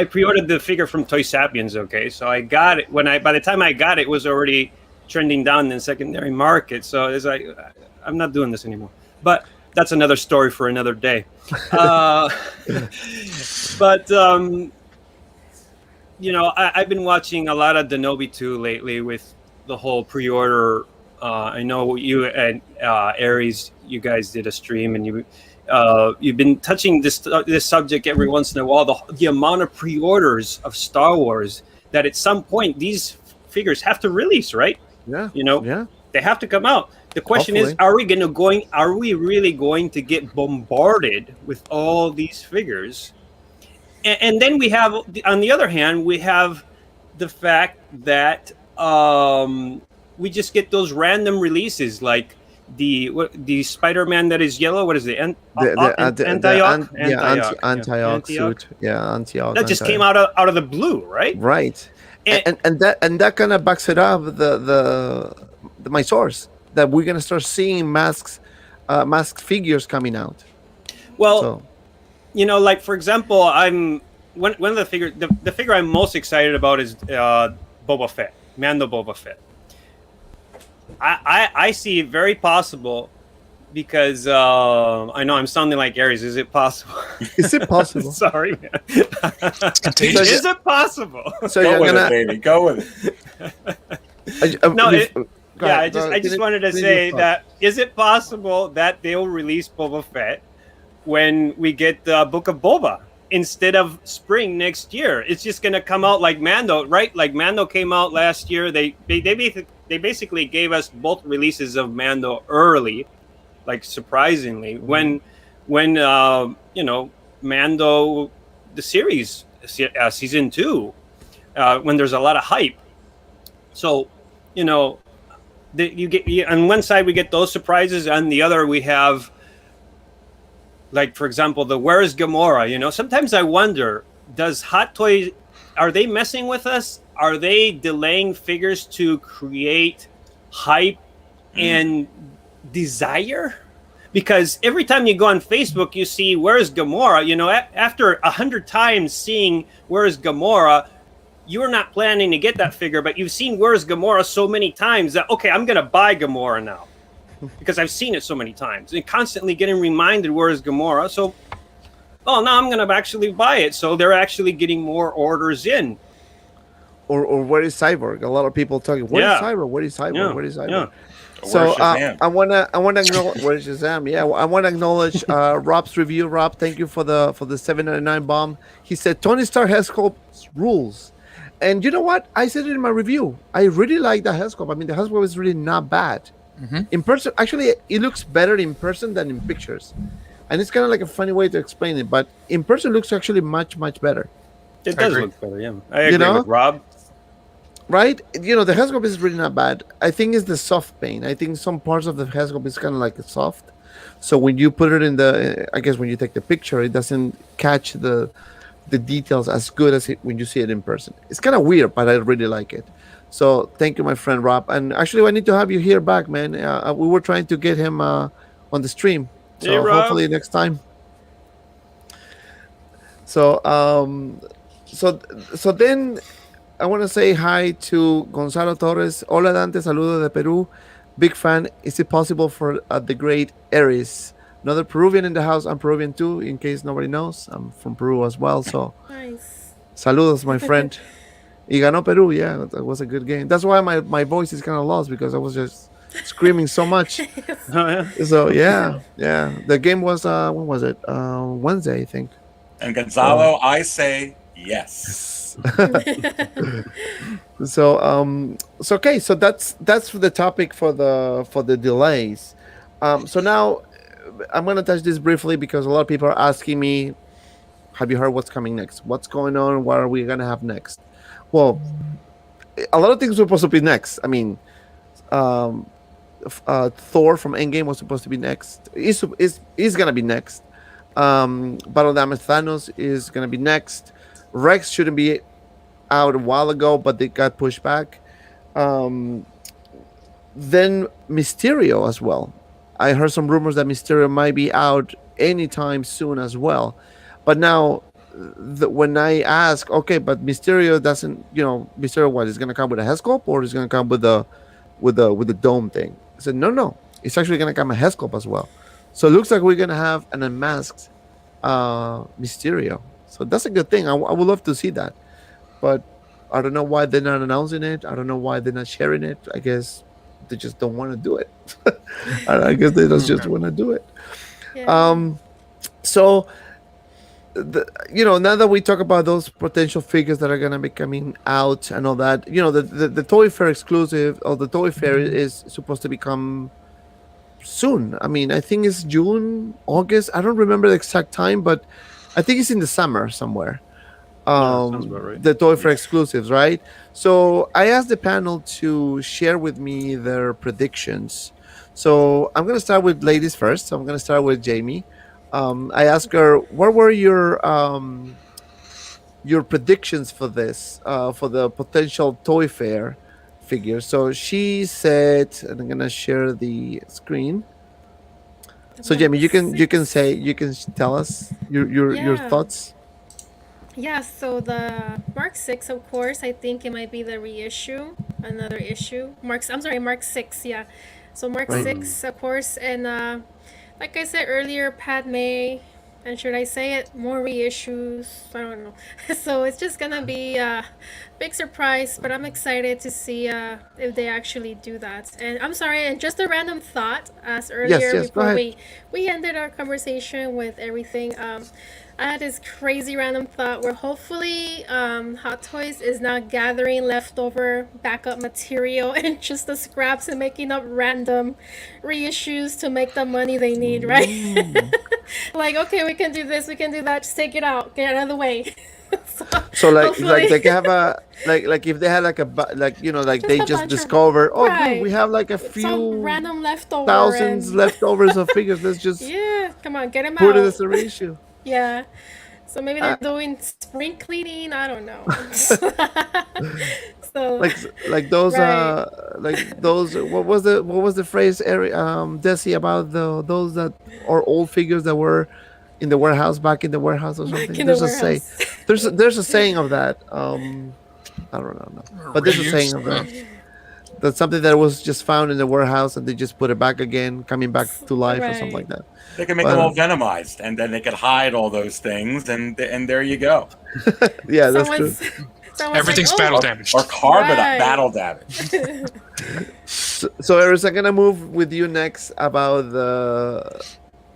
Speaker 2: pre-ordered the figure from Toy Sapiens. Okay, so I got it by the time I got it, it was already trending down in the secondary market. So it's like, I'm not doing this anymore. But that's another story for another day. But I've been watching a lot of Denobi 2 lately with the whole pre-order I know you and Aries, you guys did a stream, and you've been touching this subject every once in a while. The amount of pre-orders of Star Wars that at some point these figures have to release, right?
Speaker 1: Yeah.
Speaker 2: Yeah. They have to come out. The question
Speaker 1: Hopefully.
Speaker 2: is, are we really going to get bombarded with all these figures? And then we have, on the other hand, we have the fact that we just get those random releases, like the Spider-Man that is yellow. What is it? Antioch
Speaker 1: suit. Yeah, Antioch.
Speaker 2: That just came out of the blue, right?
Speaker 1: Right. And that kind of backs it up. My source that we're gonna start seeing masked figures coming out.
Speaker 2: Well,
Speaker 1: so.
Speaker 2: Like for example, one of the figure I'm most excited about is Boba Fett, Mando Boba Fett. I see it very possible because I know I'm sounding like Aries. Is it possible?
Speaker 1: Is it possible?
Speaker 2: Sorry, man.
Speaker 3: It's contagious.
Speaker 2: Is it possible?
Speaker 4: So go with it, baby. Go with it.
Speaker 2: I just wanted to say that is it possible that they'll release Boba Fett when we get the Book of Boba instead of spring next year? It's just going to come out like Mando, right? Like Mando came out last year. They basically gave us both releases of Mando early, like surprisingly. When Mando the series season 2, when there's a lot of hype. So, you get on one side we get those surprises, on the other we have, like for example, the Where is Gamora? Sometimes I wonder, does Hot Toys, are they messing with us? Are they delaying figures to create hype and desire? Because every time you go on Facebook, you see Where is Gamora? After 100 times seeing Where is Gamora, you're not planning to get that figure, but you've seen Where is Gamora so many times that, okay, I'm going to buy Gamora now because I've seen it so many times and constantly getting reminded Where is Gamora. So, now I'm going to actually buy it. So they're actually getting more orders in.
Speaker 1: Or where is Cyborg? A lot of people talking, where is Cyborg? Where is Cyborg?
Speaker 2: Yeah.
Speaker 1: Where is Cyborg?
Speaker 2: Yeah.
Speaker 1: So I wanna acknowledge where's Shazam? Yeah, I wanna acknowledge Rob's review. Rob, thank you for the $7.99 bomb. He said Tony Stark head sculpt rules, and you know what? I said it in my review. I really like the head sculpt. I mean, the head sculpt is really not bad. In person. Actually, it looks better in person than in pictures, and it's kind of like a funny way to explain it. But in person, it looks actually much better.
Speaker 2: It does look better. Yeah, I agree with Rob.
Speaker 1: Right? The head sculpt is really not bad. I think it's the soft paint. I think some parts of the head sculpt is kind of like soft. So when you put it in when you take the picture, it doesn't catch the details as good as when you see it in person. It's kind of weird, but I really like it. So thank you, my friend Rob. And actually, I need to have you here back, man. We were trying to get him on the stream. So
Speaker 2: hey,
Speaker 1: hopefully next time. So so then I want to say hi to Gonzalo Torres. Hola Dante, saludo de Peru. Big fan. Is it possible for the great Aries? Another Peruvian in the house. I'm Peruvian too, in case nobody knows. I'm from Peru as well. So
Speaker 5: Nice.
Speaker 1: saludos, my friend. Y ganó Peru. Yeah, that was a good game. That's why my voice is kind of lost, because I was just screaming so much. So yeah. The game was when was it? Wednesday, I think.
Speaker 4: And Gonzalo, I say yes.
Speaker 1: So okay, so that's the topic for the delays. So now I'm gonna touch this briefly because a lot of people are asking me, have you heard what's coming next? What's going on? What are we gonna have next? Well, a lot of things were supposed to be next. I mean, Thor from Endgame was supposed to be next. Is gonna be next. Battle Damage Thanos is gonna be next. Rex shouldn't be out a while ago, but they got pushed back. Then Mysterio as well. I heard some rumors that Mysterio might be out anytime soon as well. But now, when I ask, okay, but Mysterio doesn't, Mysterio what is going to come with a head sculpt, or is going to come with the dome thing? I said no, it's actually going to come a head sculpt as well. So it looks like we're going to have an unmasked Mysterio. So that's a good thing. I would love to see that. But I don't know why they're not announcing it. I don't know why they're not sharing it. I guess they just don't want to do it. I guess they just want to do it.
Speaker 5: Yeah.
Speaker 1: So, now that we talk about those potential figures that are gonna be coming out and all that, the Toy Fair exclusive or the Toy Fair is supposed to become soon. I mean, I think it's June, August. I don't remember the exact time, but I think it's in the summer somewhere.
Speaker 2: Sounds about right.
Speaker 1: The Toy Fair exclusives, right? So I asked the panel to share with me their predictions. So I'm gonna start with ladies first. So I'm gonna start with Jamie. I asked her, what were your predictions for this, for the potential Toy Fair figures? So she said, and I'm gonna share the screen. So Jamie, you can tell us your
Speaker 5: Yeah.
Speaker 1: thoughts.
Speaker 5: Yeah, so the Mark 6, of course, I think it might be the reissue, another issue. Mark 6, yeah. So Mark
Speaker 1: Right.
Speaker 5: 6, of course, and like I said earlier, Padme, and should I say it, more reissues, I don't know. So it's just gonna be a big surprise, but I'm excited to see if they actually do that. And I'm sorry, and just a random thought, as earlier
Speaker 1: Yes, go
Speaker 5: before
Speaker 1: ahead.
Speaker 5: we ended our conversation with everything, I had this crazy random thought where hopefully Hot Toys is not gathering leftover backup material and just the scraps and making up random reissues to make the money they need, right? Like, okay, we can do this, we can do that, just take it out, get it out of the way.
Speaker 1: So
Speaker 5: Hopefully,
Speaker 1: they have a like if they had like like they
Speaker 5: just a
Speaker 1: just
Speaker 5: bunch of
Speaker 1: discovered, oh dude, we
Speaker 5: right,
Speaker 1: have like a
Speaker 5: some
Speaker 1: few
Speaker 5: random leftover
Speaker 1: thousands
Speaker 5: and
Speaker 1: leftovers of figures. Let's just
Speaker 5: yeah, come on, get them
Speaker 1: put it
Speaker 5: out.
Speaker 1: as a reissue.
Speaker 5: Yeah. So maybe
Speaker 1: Uh,
Speaker 5: they're doing spring cleaning. I don't know. So,
Speaker 1: like those
Speaker 5: right.
Speaker 1: what was the phrase, Desi, about those that are old figures that were in the warehouse, back in the warehouse or
Speaker 5: Back
Speaker 1: something?
Speaker 5: in the
Speaker 1: There's a say.
Speaker 5: warehouse.
Speaker 1: There's a saying of that. I don't know, no. But there's a saying
Speaker 3: Reuse.
Speaker 1: of that. That's something that was just found in the warehouse and they just put it back again, coming back to life or something like
Speaker 5: Right.
Speaker 1: that.
Speaker 4: They can make
Speaker 1: But
Speaker 4: them all venomized, and then they could hide all those things, and there you go.
Speaker 1: yeah, that's true.
Speaker 5: Someone's like,
Speaker 3: Everything's
Speaker 5: oh,
Speaker 3: battle damaged.
Speaker 4: Or carbon
Speaker 5: Right.
Speaker 4: battle damage.
Speaker 1: So Aries, I'm gonna move with you next about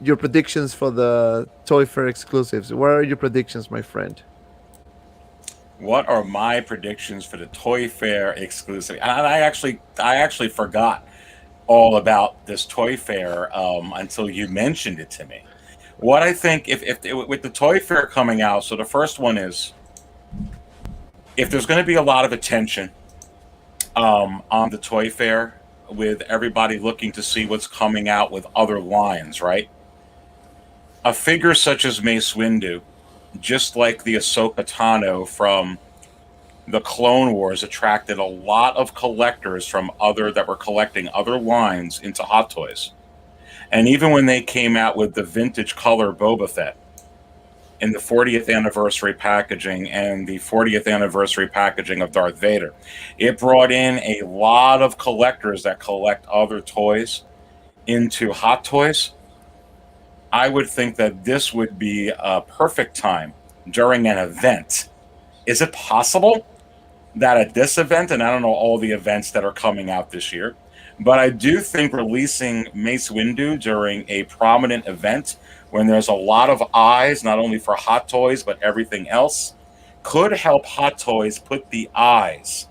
Speaker 1: your predictions for the Toy Fair exclusives. What are your predictions, my friend?
Speaker 4: What are my predictions for the Toy Fair exclusive? And I actually forgot all about this Toy Fair until you mentioned it to me. What I think, if with the Toy Fair coming out, so the first one is, if there's going to be a lot of attention on the Toy Fair, with everybody looking to see what's coming out with other lines, right? A figure such as Mace Windu, just like the Ahsoka Tano from the Clone Wars, attracted a lot of collectors that were collecting other lines into Hot Toys. And even when they came out with the vintage color Boba Fett in the 40th anniversary packaging and the 40th anniversary packaging of Darth Vader, it brought in a lot of collectors that collect other toys into Hot Toys. I would think that this would be a perfect time during an event. Is it possible that at this event, and I don't know all the events that are coming out this year, but I do think releasing Mace Windu during a prominent event when there's a lot of eyes, not only for Hot Toys, but everything else, could help Hot Toys put the eyes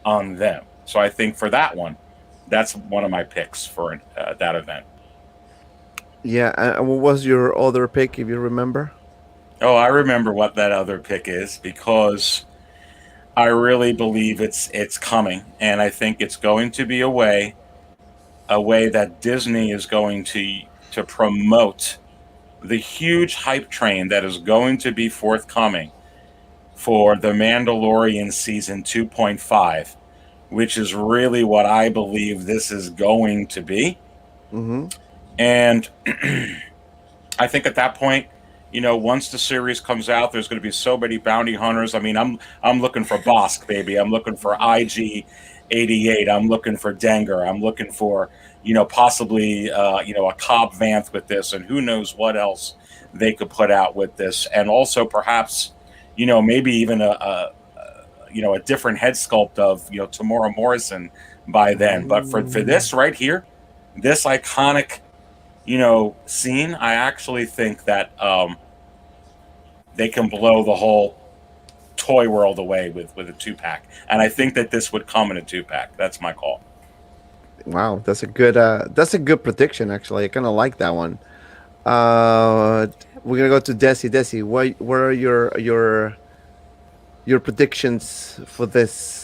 Speaker 4: on them. So I think for that one, that's one of my picks for that event.
Speaker 1: Yeah, and what was your other pick, if you remember?
Speaker 4: Oh, I remember what that other pick is, because I really believe it's coming, and I think it's going to be a way that Disney is going to promote the huge hype train that is going to be forthcoming for The Mandalorian season 2.5, which is really what I believe this is going to be.
Speaker 1: Mm-hmm.
Speaker 4: And I think at that point, once the series comes out, there's going to be so many bounty hunters. I mean, I'm looking for Bosk, baby. I'm looking for IG-88. I'm looking for Dengar. I'm looking for, possibly, a Cobb Vanth with this, and who knows what else they could put out with this. And also perhaps, maybe even a different head sculpt of, Tamora Morrison by then. But for this right here, this iconic, scene, I actually think that they can blow the whole toy world away with a 2-pack, and I think that this would come in a 2-pack. That's my call.
Speaker 1: Wow, that's a good prediction. Actually, I kind of like that one. We're gonna go to Desy. Desy, what are your predictions for this?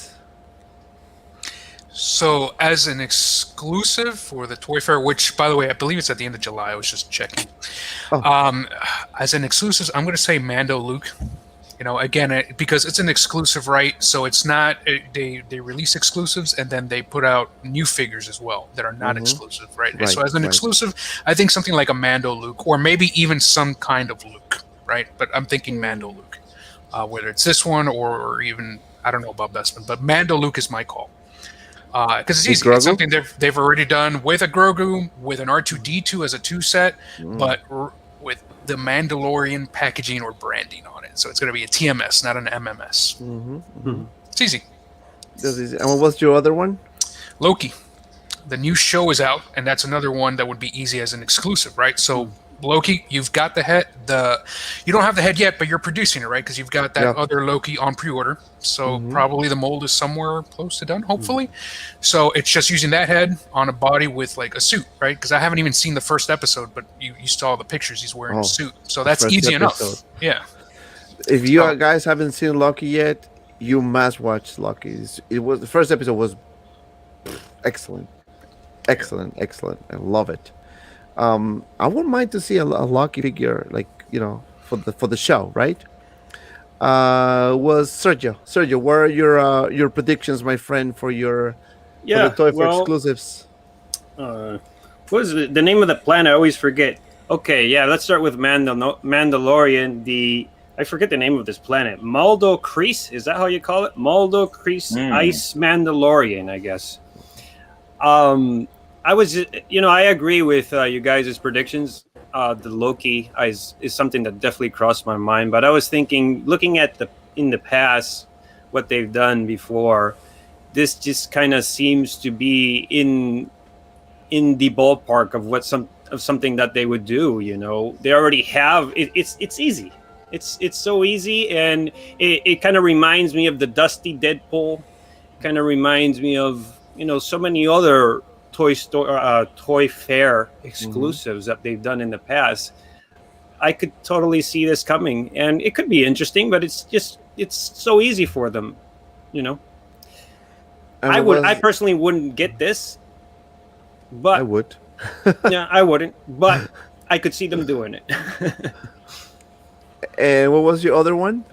Speaker 3: So, as an exclusive for the Toy Fair, which, by the way, I believe it's at the end of July. I was just checking.
Speaker 1: Oh.
Speaker 3: As an exclusive, I'm going to say Mando Luke. Again, because it's an exclusive, right? So it's not they release exclusives and then they put out new figures as well that are not exclusive, right? So as an exclusive, I think something like a Mando Luke, or maybe even some kind of Luke, right? But I'm thinking Mando Luke, whether it's this one or even I don't know about Bestman, but Mando Luke is my call. Because it's easy. It's something they've already done with a Grogu, with an R2D2 as a 2 set, but with the Mandalorian packaging or branding on it. So it's going to be a TMS, not an MMS. It's easy.
Speaker 1: And what was your other one?
Speaker 3: Loki. The new show is out, and that's another one that would be easy as an exclusive, right? So Loki, you've got the head. You don't have the head yet, but you're producing it, right? Because you've got that other Loki on pre-order. So probably the mold is somewhere close to done, hopefully. So it's just using that head on a body with like a suit, right? Because I haven't even seen the first episode, but you saw the pictures. He's wearing a suit, so that's easy enough. Yeah.
Speaker 1: If you guys haven't seen Loki yet, you must watch Loki. The first episode was excellent. I love it. I wouldn't mind to see a Loki figure, like for the show, right? Was Sergio? Sergio, what are your predictions, my friend, for the Toy Fair exclusives?
Speaker 2: What is the name of the planet? I always forget. Okay, yeah, let's start with Mandalorian. I forget the name of this planet. Maldo Crease, is that how you call it? Maldo Crease Ice Mandalorian, I guess. I agree with you guys' predictions. The Loki is something that definitely crossed my mind. But I was thinking, looking at in the past, what they've done before, this just kind of seems to be in the ballpark of something that they would do. They already have it. It's easy. It's so easy, and it kind of reminds me of the Dusty Deadpool. Kind of reminds me of so many other Toy Fair exclusives that they've done in the past. I could totally see this coming, and it could be interesting, but it's so easy for them, I personally wouldn't get this, but
Speaker 1: I would.
Speaker 2: Yeah, I wouldn't, but I could see them doing it.
Speaker 1: And what was your other one?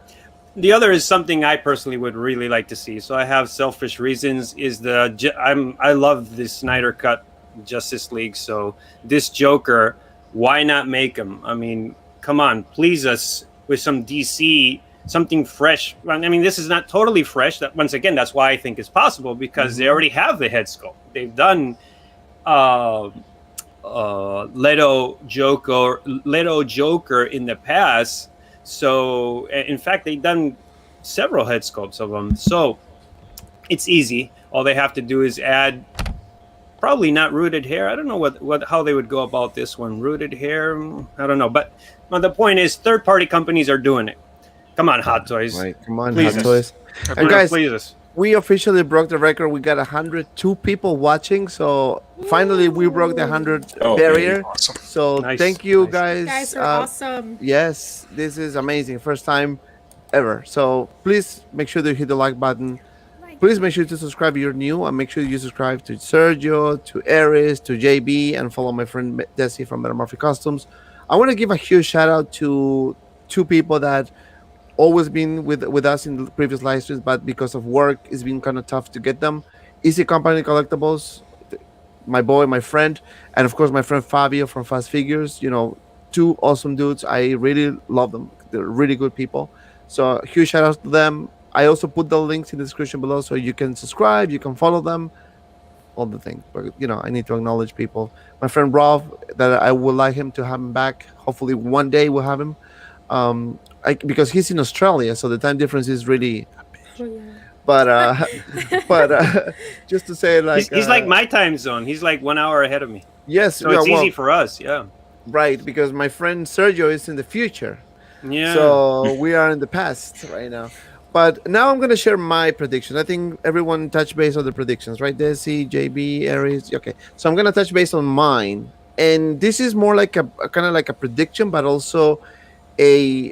Speaker 2: The other is something I personally would really like to see. So I have selfish reasons. I love the Snyder Cut Justice League. So this Joker, why not make him? I mean, come on, please us with some DC, something fresh. I mean, this is not totally fresh. Once again, that's why I think it's possible, because they already have the head sculpt. They've done Leto Joker in the past. So, in fact, they've done several head sculpts of them. So, it's easy. All they have to do is add, probably not rooted hair. I don't know how they would go about this one. Rooted hair, I don't know. But the point is, third-party companies are doing it. Come on, Hot Toys.
Speaker 1: Right, come on,
Speaker 2: Please
Speaker 1: Hot Toys. And guys,
Speaker 2: please us.
Speaker 1: We officially broke the record. We got 102 people watching. So finally, we broke the 100 barrier.
Speaker 3: Awesome.
Speaker 1: So thank you, guys.
Speaker 5: You guys are awesome.
Speaker 1: Yes, this is amazing. First time ever. So please make sure to hit the like button. Please make sure to subscribe if you're new, and make sure you subscribe to Sergio, to Aries, to JB, and follow my friend Desy from Metamorphic Customs. I want to give a huge shout out to two people that always been with us in the previous live streams, but because of work, it's been kind of tough to get them. Easy Company Collectibles, my boy, my friend, and of course my friend FABIO from Fast Figures. Two awesome dudes. I really love them. They're really good people. So huge shout out to them. I also put the links in the description below, so you can subscribe, you can follow them, all the things. But I need to acknowledge people. My friend Rob, that I would like him to have him back. Hopefully one day we'll have him. Because he's in Australia, so the time difference is really But but just to say, like,
Speaker 2: He's like my time zone. He's like 1 hour ahead of me.
Speaker 1: yes,
Speaker 2: So
Speaker 1: yeah,
Speaker 2: it's
Speaker 1: well,
Speaker 2: easy for us. Yeah.
Speaker 1: right, because my friend Sergio is in the future.
Speaker 2: Yeah.
Speaker 1: So we are in the past right now. But now I'm going to share my predictions. I think everyone touched base on the predictions, right? Desy, JB, Aries. Okay. So I'm going to touch base on mine. And this is more like a kind of like a prediction, but also a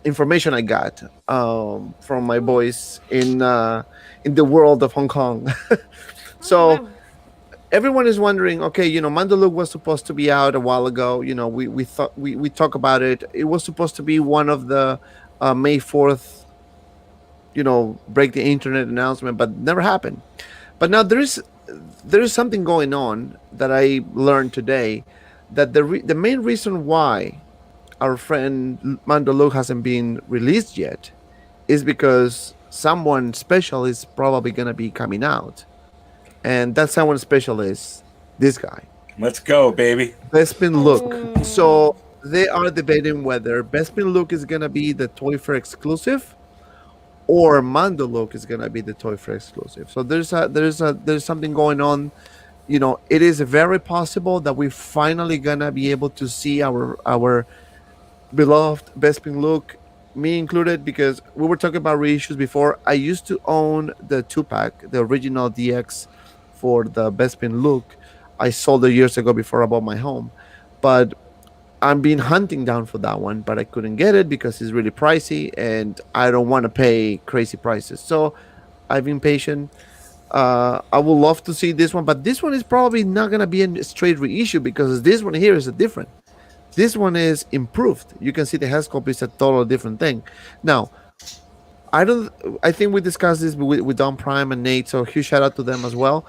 Speaker 1: information I got from my boys in the world of Hong Kong.
Speaker 5: Oh,
Speaker 1: So
Speaker 5: wow.
Speaker 1: everyone is wondering, okay, Mandalorian was supposed to be out a while ago. We thought we talk about it. It was supposed to be one of the May 4th, break the internet announcement, but never happened. But now there is something going on that I learned today, that the main reason why our friend Mandalorian hasn't been released yet is because someone special is probably gonna be coming out, and that someone special is this guy,
Speaker 4: Let's go, baby.
Speaker 1: Bespin Look.
Speaker 5: Oh.
Speaker 1: So they are debating whether Bespin Look is gonna be the Toy Fair exclusive, or Mando Look is gonna be the Toy Fair exclusive. So there's something going on. It is very possible that we finally gonna be able to see our beloved Bespin Look, me included, because we were talking about reissues before. I used to own the 2-pack, the original DX for the Bespin Look. I sold it years ago before I bought my home, but I'm been hunting down for that one, but I couldn't get it because it's really pricey, and I don't want to pay crazy prices. So I've been patient. I would love to see this one, but this one is probably not gonna be a straight reissue, because this one here is a different. This one is improved. You can see the head sculpt is a totally different thing. Now, I don't. I think we discussed this with Don Prime and Nate, so huge shout out to them as well.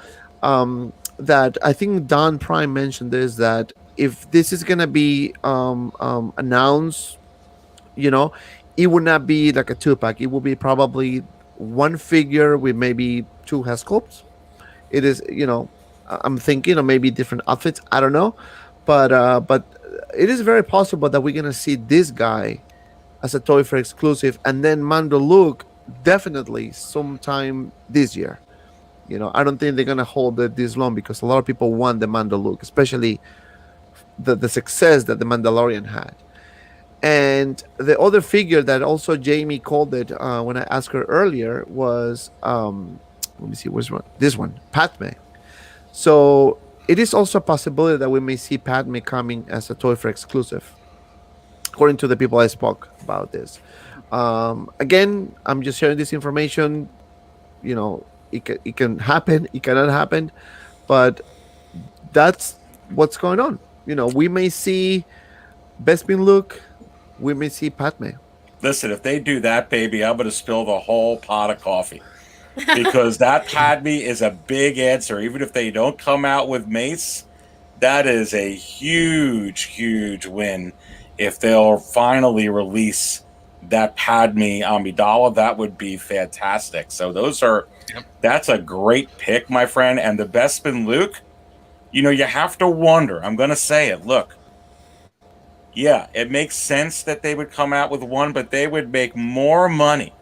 Speaker 1: That I think Don Prime mentioned this, that if this is gonna be announced, you know, it would not be like a 2-pack. It will be probably one figure with maybe two head sculpts. It is, I'm thinking, or maybe different outfits. I don't know, but it is very possible that we're gonna see this guy as a Toy Fair exclusive, and then Mando Luke definitely sometime this year. I don't think they're gonna hold it this long, because a lot of people want the Mando Luke, especially the success that the Mandalorian had. And the other figure that also Jamie called it when I asked her earlier was let me see, which one? This one, Padme. So it is also a possibility that we may see Padme coming as a Toy Fair exclusive, according to the people I spoke about this. Again, I'm just sharing this information. It can happen, it cannot happen, but that's what's going on. We may see Bespin Luke, we may see Padme.
Speaker 4: Listen, if they do that, baby, I'm going to spill the whole pot of coffee. Because that Padme is a big answer. Even if they don't come out with Mace, that is a huge, huge win. If they'll finally release that Padme Amidala, that would be fantastic. So that's a great pick, my friend. And the Bespin Luke, you have to wonder. I'm going to say it. Look, yeah, it makes sense that they would come out with one, but they would make more money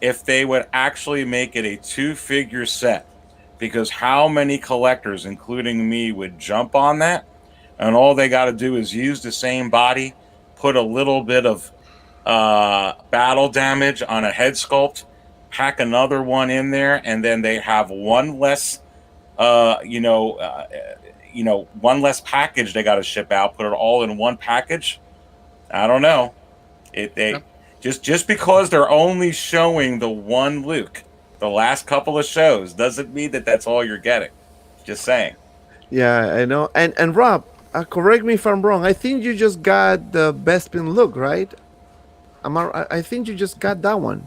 Speaker 4: if they would actually make it a 2-figure set. Because how many collectors, including me, would jump on that? And all they got to do is use the same body, put a little bit of battle damage on a head sculpt, pack another one in there, and then they have one less, one less package they got to ship out. Put it all in one package. I don't know. Just because they're only showing the one Luke, the last couple of shows, doesn't mean that that's all you're getting. Just saying.
Speaker 1: Yeah, I know. And Rob, correct me if I'm wrong. I think you just got the Bespin Look, right? I think you just got that one.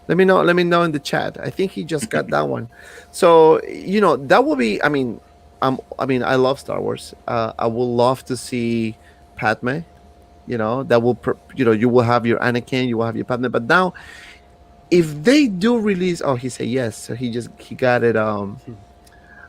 Speaker 1: Let me know in the chat. I think he just got that one. So that will be. I love Star Wars. I would love to see Padme. That will. You will have your Anakin. You will have your Padme. But now, if they do release, he said yes. So he got it. I'm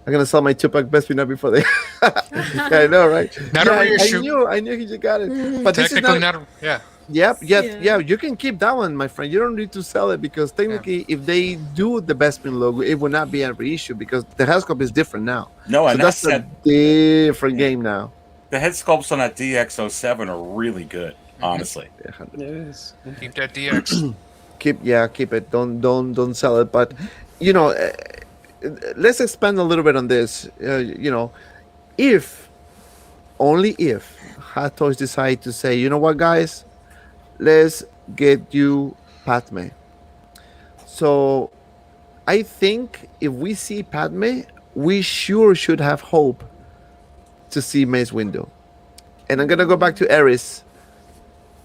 Speaker 1: gonna sell my 2-pack Bespin now before they. Yeah, I know, right?
Speaker 3: Not a reissue.
Speaker 1: I knew he just got it. But
Speaker 3: Technically not. Yeah.
Speaker 1: Yep, yet
Speaker 5: Yeah.
Speaker 1: yeah, you can keep that one, my friend. You don't need to sell it because technically, if they do the Bespin logo, it will not be a reissue because the Hellscope is different now.
Speaker 4: No,
Speaker 1: So
Speaker 4: and
Speaker 1: that's
Speaker 4: that's
Speaker 1: a
Speaker 4: that.
Speaker 1: different
Speaker 4: Yeah.
Speaker 1: game now.
Speaker 4: The head sculpts on that DX07 are really good, honestly.
Speaker 1: Yeah,
Speaker 2: Yes.
Speaker 3: Keep that DX.
Speaker 1: keep it. Don't sell it. But you know, let's expand a little bit on this. If only if Hot Toys decide to say, you know what, guys, let's get you Padme. So I think if we see Padme, we sure should have hope to see Mace Windu. And I'm gonna go back to Aries.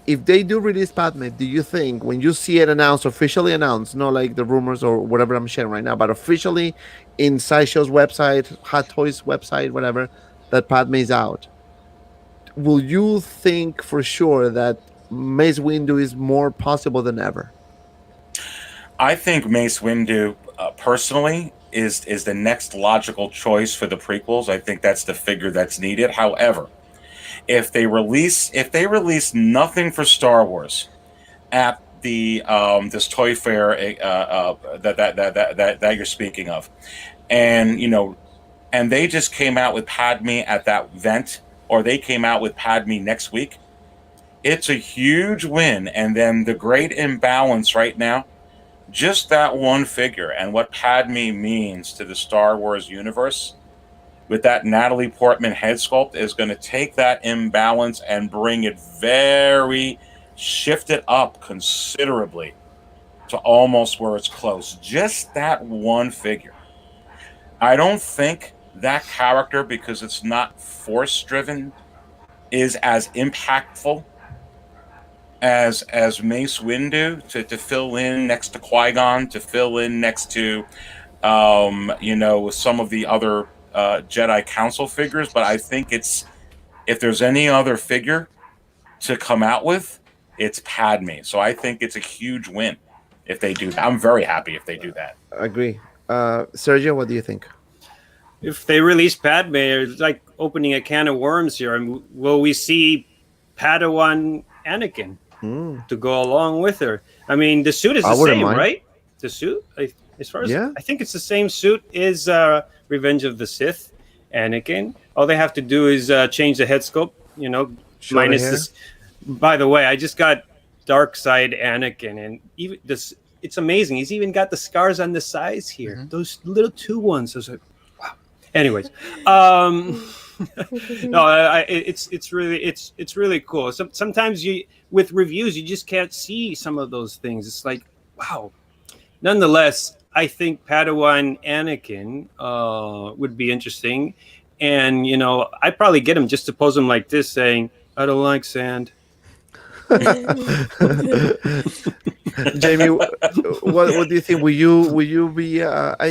Speaker 1: If they do release Padme, do you think when you see it announced, officially announced, not like the rumors or whatever I'm sharing right now, but officially in Sideshow's website, Hot Toys website, whatever, that Padme is out, will you think for sure that Mace Windu is more possible than ever?
Speaker 4: I think Mace Windu, personally, is the next logical choice for the prequels. I think that's the figure that's needed. However, if they release nothing for Star Wars at the this toy fair that you're speaking of, and and they just came out with Padme at that event, or they came out with Padme next week, it's a huge win. And then the great imbalance right now, just that one figure and what Padme means to the Star Wars universe with that Natalie Portman head sculpt is going to take that imbalance and bring it shift it up considerably to almost where it's close. Just that one figure. I don't think that character, because it's not force driven, is as impactful as Mace Windu to fill in next to Qui-Gon, to fill in next to some of the other Jedi Council figures. But I think if there's any other figure to come out with, it's Padme. So I think it's a huge win if they do that. I'm very happy if they do that.
Speaker 1: I agree. Sergio, what do you think?
Speaker 2: If they release Padme, it's like opening a can of worms here. I mean, will we see Padawan Anakin to go along with her? I mean, the suit is the same, right? The suit, as far as I think it's the same suit as Revenge of the Sith Anakin. All they have to do is change the head sculpt, minus this. By the way, I just got Dark Side Anakin, and even this, it's amazing. He's even got the scars on the sides here. Those little two ones. I was like, wow. Anyways, no, it's really cool. Sometimes with reviews, you just can't see some of those things. It's like, wow. Nonetheless, I think Padawan Anakin would be interesting, and I'd probably get him just to pose him like this, saying, "I don't like sand."
Speaker 1: Jamie, what do you think? Will you be?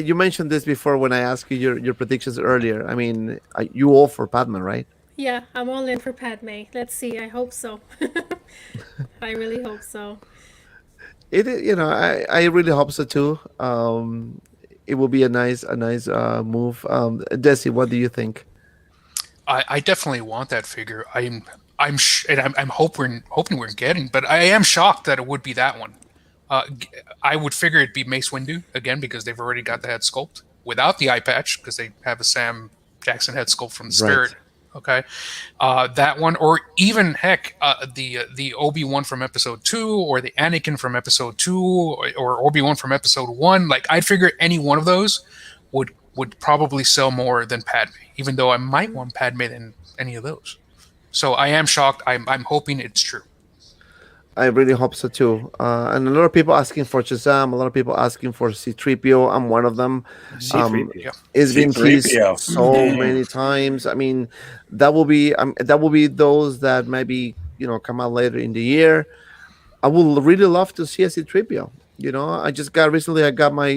Speaker 1: You mentioned this before when I asked you your predictions earlier. I mean, you all for Padme, right?
Speaker 5: Yeah, I'm all in for Padme. Let's see. I hope so. I really hope so.
Speaker 1: I really hope so too. It will be a nice move. Desy, what do you think?
Speaker 3: I definitely want that figure. I'm hoping we're getting, but I am shocked that it would be that one. I would figure it'd be Mace Windu again because they've already got the head sculpt without the eye patch because they have a Sam Jackson head sculpt from the Spirit.
Speaker 1: Right.
Speaker 3: Okay, that one, or even heck, the Obi-Wan from Episode 2, or the Anakin from Episode 2, or Obi-Wan from Episode 1. Like, I'd figure any one of those would probably sell more than Padme, even though I might want Padme than any of those. So I am shocked. I'm hoping it's true.
Speaker 1: I really hope so too. And a lot of people asking for Shazam. A lot of people asking for C-3PO. I'm one of them.
Speaker 2: C-3PO.
Speaker 1: It's been teased
Speaker 4: C-3PO.
Speaker 1: so many times. I mean, that will be those that maybe come out later in the year. I would really love to see a C-3PO. I got my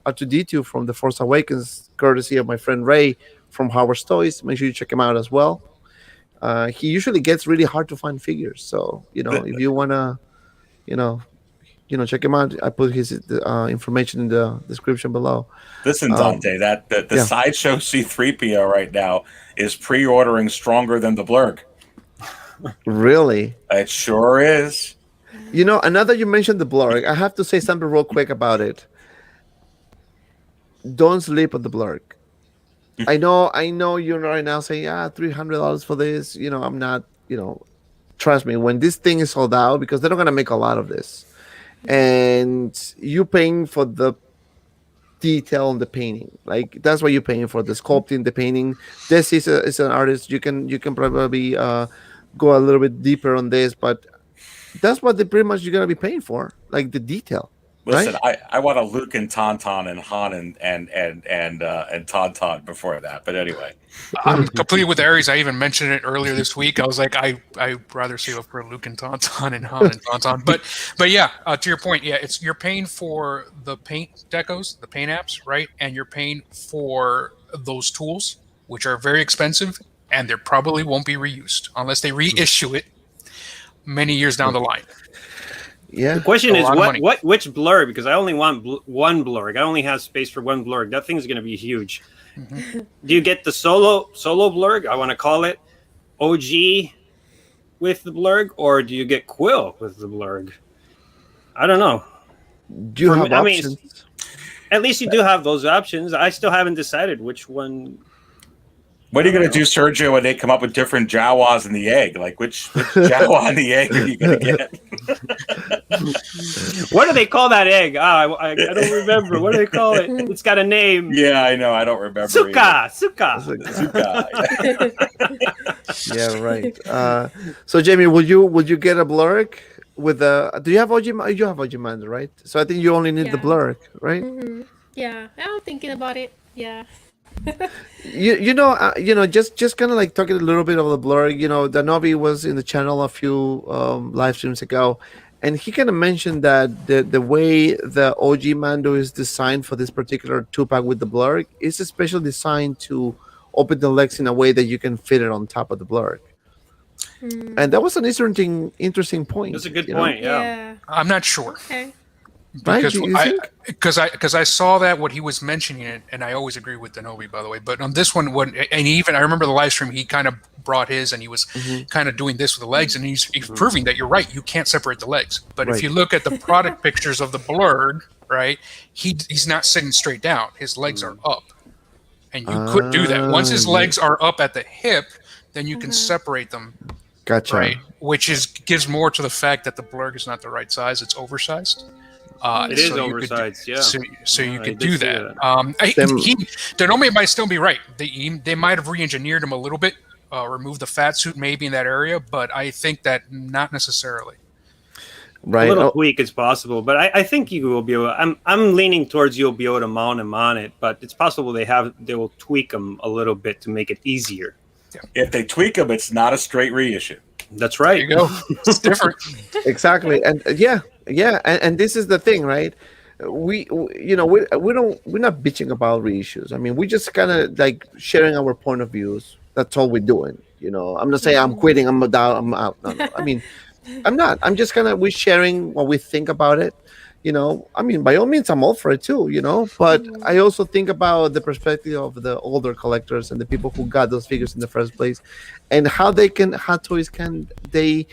Speaker 1: R2D2 from The Force Awakens, courtesy of my friend Ray from Howard Toys. Make sure you check him out as well. He usually gets really hard to find figures, so if you wanna, check him out. I put his information in the description below.
Speaker 4: Listen, Dante, the Sideshow C-3PO right now is pre-ordering stronger than the Blurg.
Speaker 1: Really?
Speaker 4: It sure is.
Speaker 1: You know, another you mentioned the blurg. I have to say something real quick about it. Don't sleep on the blurg. I know you're right now saying, $300 for this. You know, I'm not, trust me, when this thing is sold out, because they're not gonna make a lot of this, and you paying for the detail on the painting. Like that's what you're paying for, the sculpting, the painting. This is an artist. You can probably go a little bit deeper on this, but that's what they pretty much you're gonna be paying for, like the detail.
Speaker 4: Listen,
Speaker 1: Right?
Speaker 4: I want a Luke and Tauntaun and Han and Tauntaun before that. But anyway,
Speaker 3: I'm completely with Aries. I even mentioned it earlier this week. I was like, I rather save up for Luke and Tauntaun and Han and Tauntaun. But yeah, to your point, yeah, you're paying for the paint decos, the paint apps, right? And you're paying for those tools, which are very expensive, and they probably won't be reused unless they reissue it many years down the line.
Speaker 1: Yeah.
Speaker 2: The question is,
Speaker 3: lot of money.
Speaker 2: which blurg? Because I only want one blurg. I only have space for one blurg. That thing's going to be huge. Do you get the solo blurg? I want to call it OG with the blurg, or do you get Quill with the blurg? I don't know.
Speaker 1: Do you have
Speaker 2: I mean,
Speaker 1: options?
Speaker 2: at least you do have those options. I still haven't decided which one.
Speaker 4: what are you going to do, Sergio, when they come up with different Jawas in the egg? Like which Jawa in the egg are you going to get?
Speaker 2: What do they call that egg? I don't remember. What do they call it? It's got a name.
Speaker 4: Yeah, I know. I don't remember.
Speaker 2: Suka.
Speaker 4: Zuka.
Speaker 1: Yeah, right. So Jamie, would you get a blurg with a? Do you have OG? You have OG Mando, right? So I think you only need the
Speaker 5: Yeah.
Speaker 1: blurg, right?
Speaker 5: Yeah, I'm thinking about it. Yeah.
Speaker 1: Just kind of like talking a little bit of the blurg. You know, Danobi was in the channel a few live streams ago, and he kind of mentioned that the way the OG Mando is designed for this particular 2-pack with the blurg is especially designed to open the legs in a way that you can fit it on top of the blurg. And that was an interesting point.
Speaker 2: That's a good
Speaker 1: you know?
Speaker 2: point. Yeah.
Speaker 5: Yeah.
Speaker 3: I'm not sure.
Speaker 5: Okay.
Speaker 1: Right? Do you think?
Speaker 3: Because I saw that what he was mentioning it, and I always agree with Danobi, by the way. But on this one, I remember the live stream, he kind of brought his, and he was kind of doing this with the legs, and he's proving that you're right, you can't separate the legs. But
Speaker 1: Right.
Speaker 3: if you look at the product pictures of the blurg, right, he's not sitting straight down, his legs are up, and you could do that. Once his legs are up at the hip, then you can separate them,
Speaker 1: Gotcha.
Speaker 3: right? Which gives more to the fact that the blurg is not the right size; it's oversized.
Speaker 2: It is
Speaker 3: so you
Speaker 2: oversized, yeah.
Speaker 3: So you
Speaker 2: I
Speaker 3: could
Speaker 2: did
Speaker 3: do
Speaker 2: see
Speaker 3: that.
Speaker 2: that.
Speaker 3: Danomi might still be right. They might have re-engineered him a little bit, removed the fat suit maybe in that area, but I think that not necessarily.
Speaker 1: Right.
Speaker 2: A little
Speaker 1: Oh,
Speaker 2: tweak is possible, but I think you will be able. I'm leaning towards you'll be able to mount him on it, but it's possible they will tweak them a little bit to make it easier.
Speaker 4: If they tweak them, it's not a straight reissue.
Speaker 2: That's
Speaker 3: There
Speaker 2: right.
Speaker 3: you go. It's different.
Speaker 1: exactly. And and this is the thing, right? We're not bitching about reissues. I mean, we just kind of like sharing our point of views. That's all we're doing. I'm not saying I'm quitting, I'm down, I'm out. No. I mean, I'm not. I'm just we're sharing what we think about it. I mean, by all means, I'm all for it too, but I also think about the perspective of the older collectors and the people who got those figures in the first place, and how Hot Toys can they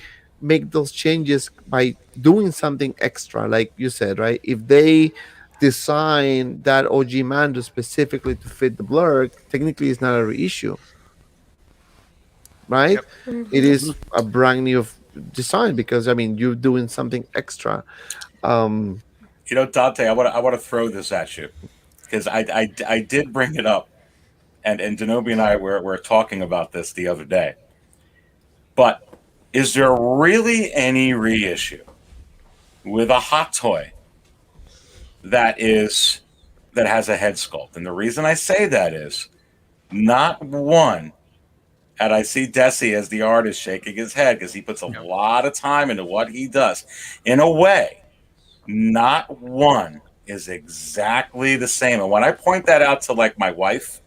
Speaker 1: make those changes by doing something extra, like you said, right? If they design that OG Mando specifically to fit the blurg, technically it's not a reissue, right?
Speaker 3: Yep.
Speaker 1: It is a brand new design because I mean you're doing something extra.
Speaker 4: Dante, I want to throw this at you because I did bring it up, and Danobi and I were talking about this the other day. But is there really any reissue with a hot toy that has a head sculpt? And the reason I say that is not one. And I see Desy as the artist shaking his head because he puts a lot of time into what he does. In a way, not one is exactly the same. And when I point that out to like my wife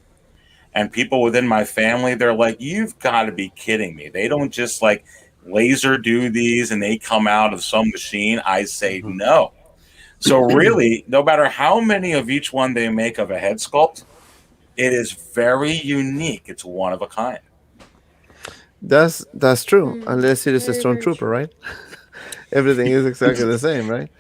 Speaker 4: and people within my family, they're like, you've got to be kidding me. They don't just like laser do these and they come out of some machine. I say no. So really, no matter how many of each one they make of a head sculpt, it is very unique. It's one of a kind.
Speaker 1: That's true,
Speaker 5: Mm,
Speaker 1: unless it is a
Speaker 5: very, very
Speaker 1: stormtrooper,
Speaker 5: true.
Speaker 1: right? Everything is exactly the same, right?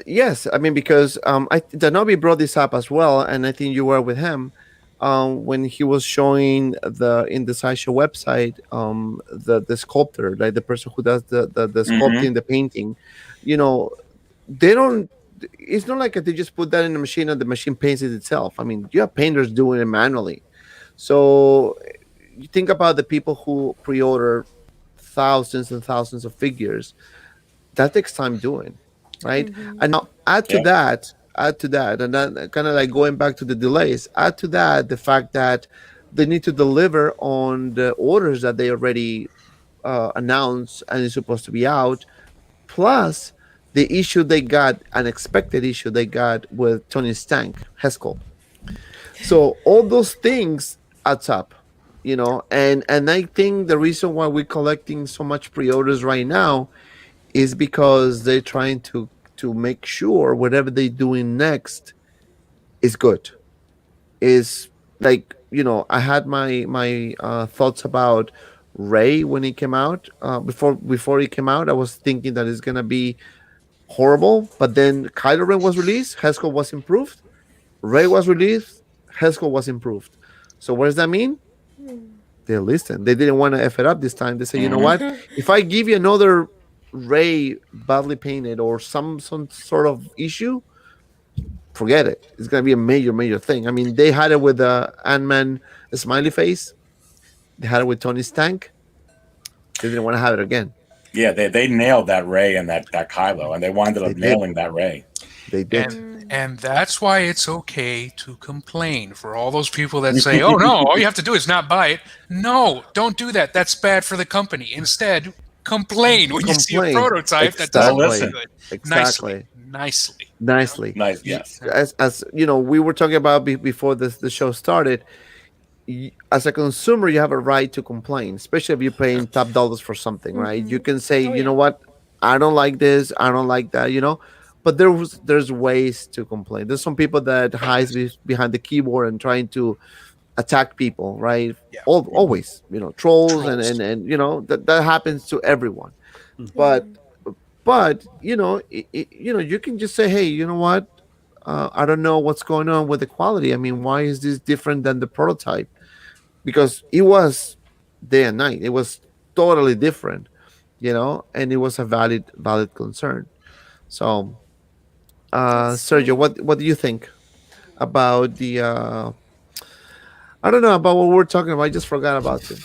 Speaker 1: Yes, I mean because Danobi brought this up as well, and I think you were with him when he was showing the in the sideshow website the sculptor, like the person who does the
Speaker 4: Hmm.
Speaker 1: sculpting, the painting. You know, they don't. It's not like they just put that in the machine and the machine paints it itself. I mean, you have painters doing it manually. So you think about the people who pre-order thousands and thousands of figures. That takes time doing, right?
Speaker 5: Mm-hmm.
Speaker 1: And now
Speaker 4: Yeah.
Speaker 1: add to that, and then kind of like going back to the delays, add to that the fact that they need to deliver on the orders that they already announced and is supposed to be out, plus the issue they got, unexpected issue they got with Tony's tank, Heskel. So all those things adds up, and I think the reason why we're collecting so much pre-orders right now is because they're trying to make sure whatever they're doing next is good. Is like I had my thoughts about Ray when he came out. Before he came out, I was thinking that it's gonna be horrible, but then Kylo Ren was released, Haskell was improved. Ray was released, Haskell was improved. So what does that mean? They listened. They didn't want to f it up this time. They say, you know
Speaker 4: Hmm.
Speaker 1: what? If I give you another Ray badly painted or some sort of issue, forget it. It's gonna be a major thing. I mean, they had it with the Ant-Man smiley face. They had it with Tony's tank. They didn't want to have it again.
Speaker 4: Yeah, they nailed that Ray and that Kylo, and they wound
Speaker 1: They
Speaker 4: up
Speaker 1: did.
Speaker 4: nailing that Ray.
Speaker 1: They did.
Speaker 3: And that's why it's okay to complain for all those people that say, "Oh no, all you have to do is not buy it." No, don't do that. That's bad for the company. Instead, complain when you see a
Speaker 1: Complain.
Speaker 3: prototype that
Speaker 4: Well,
Speaker 3: doesn't look
Speaker 4: listen.
Speaker 3: good.
Speaker 1: Exactly.
Speaker 3: Nicely.
Speaker 1: Nicely.
Speaker 4: Nice, yes.
Speaker 1: As we were talking about before the show started. As a consumer, you have a right to complain, especially if you're paying top dollars for something, right? You can say,
Speaker 5: Oh
Speaker 1: you know
Speaker 5: yeah.
Speaker 1: what, I don't like this, I don't like that. But there's ways to complain. There's some people that hides behind the keyboard and trying to attack people, right?
Speaker 3: Yeah.
Speaker 1: Always, trolls
Speaker 3: Trolls.
Speaker 1: and that happens to everyone. But
Speaker 5: Mm-hmm.
Speaker 1: you can just say, hey, you know what? I don't know what's going on with the quality. I mean, why is this different than the prototype? Because it was day and night. It was totally different, and it was a valid concern. So,
Speaker 5: That's
Speaker 1: Sergio,
Speaker 5: true.
Speaker 1: what do you think about the? I don't know about what we're talking about. I just forgot about it.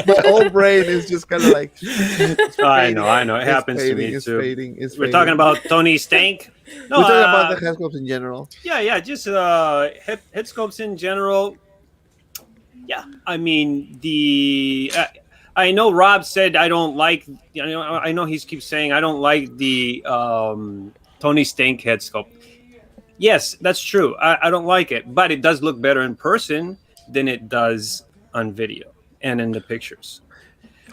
Speaker 1: My whole brain is just kind of like it's
Speaker 2: I know,
Speaker 1: fading.
Speaker 2: I know. It
Speaker 1: It's
Speaker 2: happens to
Speaker 1: fading.
Speaker 2: me
Speaker 1: It's
Speaker 2: too.
Speaker 1: fading. It's
Speaker 2: We're
Speaker 1: fading.
Speaker 2: talking about Tony Stank. No,
Speaker 1: We're talking about the Hascalls in general.
Speaker 2: yeah, just head scopes in general. Yeah, I mean I know Rob said I don't like. I know he keeps saying I don't like the Tony Stank head sculpt. Yes, that's true. I don't like it, but it does look better in person than it does on video and in the pictures.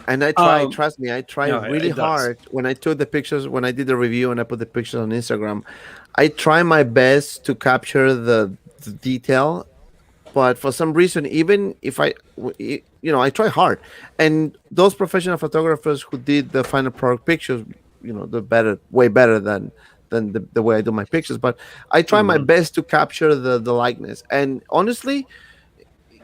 Speaker 1: And
Speaker 2: Um,
Speaker 1: trust me, I tried
Speaker 2: no,
Speaker 1: really
Speaker 2: it does.
Speaker 1: hard when I took the pictures, when I did the review and I put the pictures on Instagram. I try my best to capture the detail, but for some reason, even if I try hard. And those professional photographers who did the final product pictures, way better than the way I do my pictures. But I try my
Speaker 2: Mhm.
Speaker 1: best to capture the likeness. And honestly,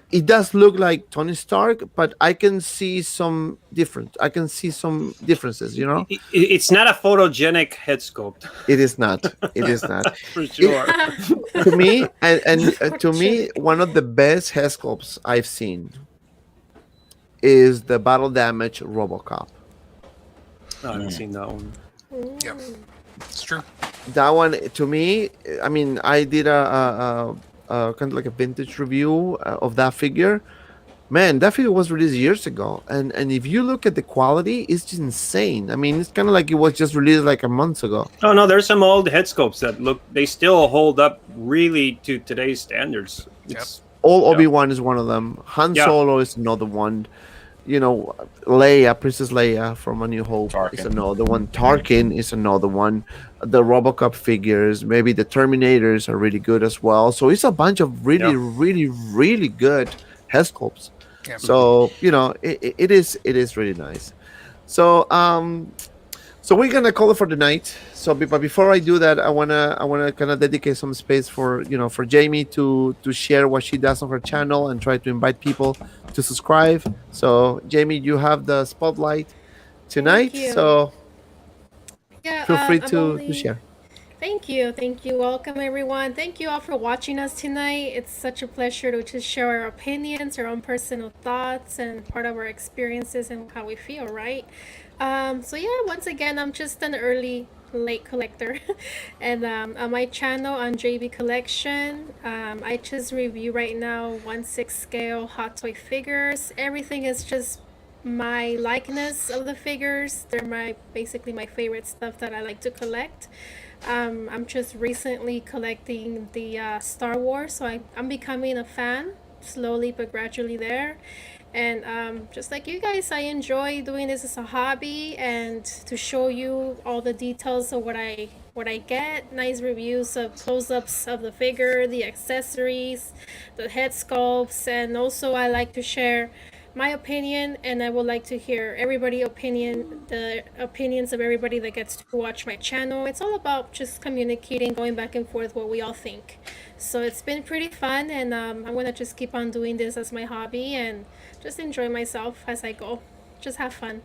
Speaker 1: it does look like Tony Stark, but I can see some different. I can see some differences.
Speaker 2: It's not a photogenic head sculpt
Speaker 1: It is not. It is not.
Speaker 2: for
Speaker 1: It
Speaker 2: sure.
Speaker 1: to me and to me
Speaker 5: Fortunate.
Speaker 1: one of the best head sculpts I've seen is the battle damage RoboCop.
Speaker 2: I haven't seen that one.
Speaker 3: Yeah. It's true.
Speaker 1: That one to me, I mean, I did a kind of like a vintage review of that figure. Man, that figure was released years ago, and if you look at the quality, it's just insane. I mean, it's kind of like it was just released like a month ago.
Speaker 2: Oh no, there's some old head sculpts that look. They still hold up really to today's standards. It's
Speaker 1: All
Speaker 2: Yeah.
Speaker 1: Obi-Wan is one of them. Han
Speaker 2: Yeah.
Speaker 1: Solo is another one. Leia, Princess Leia from A New Hope is
Speaker 4: Tarkin.
Speaker 1: another one. Tarkin is another one. The RoboCop figures, maybe the Terminators are really good as well. So it's a bunch of really,
Speaker 2: Yeah.
Speaker 1: really, really good head sculpts.
Speaker 3: Yeah.
Speaker 1: So it is really nice. So so we're gonna call it for the night. So, but before I do that, I wanna kind of dedicate some space for for Jamie to share what she does on her channel and try to invite people to subscribe. So, Jamie, you have the spotlight
Speaker 5: Thank
Speaker 1: tonight.
Speaker 5: you.
Speaker 1: So
Speaker 5: Yeah,
Speaker 1: feel free
Speaker 5: I'm
Speaker 1: to
Speaker 5: only.
Speaker 1: share.
Speaker 5: Thank you. Thank you. Welcome, everyone. Thank you all for watching us tonight. It's such a pleasure to just share our opinions, our own personal thoughts, and part of our experiences and how we feel, right? So, yeah, once again, I'm just an early, late collector. And on my channel on J.B Collection, I just review right now 1/6 scale hot toy figures. Everything is just my likeness of the figures. They're basically my favorite stuff that I like to collect. I'm just recently collecting the Star Wars, so I'm becoming a fan slowly but gradually there. And just like you guys, I enjoy doing this as a hobby and to show you all the details of what I get. Nice reviews of close-ups of the figure, the accessories, the head sculpts, and also I like to share my opinion, and I would like to hear the opinions of everybody that gets to watch my channel. It's all about just communicating, going back and forth what we all think. So it's been pretty fun, and I'm gonna just keep on doing this as my hobby and just enjoy myself as I go. Just have fun.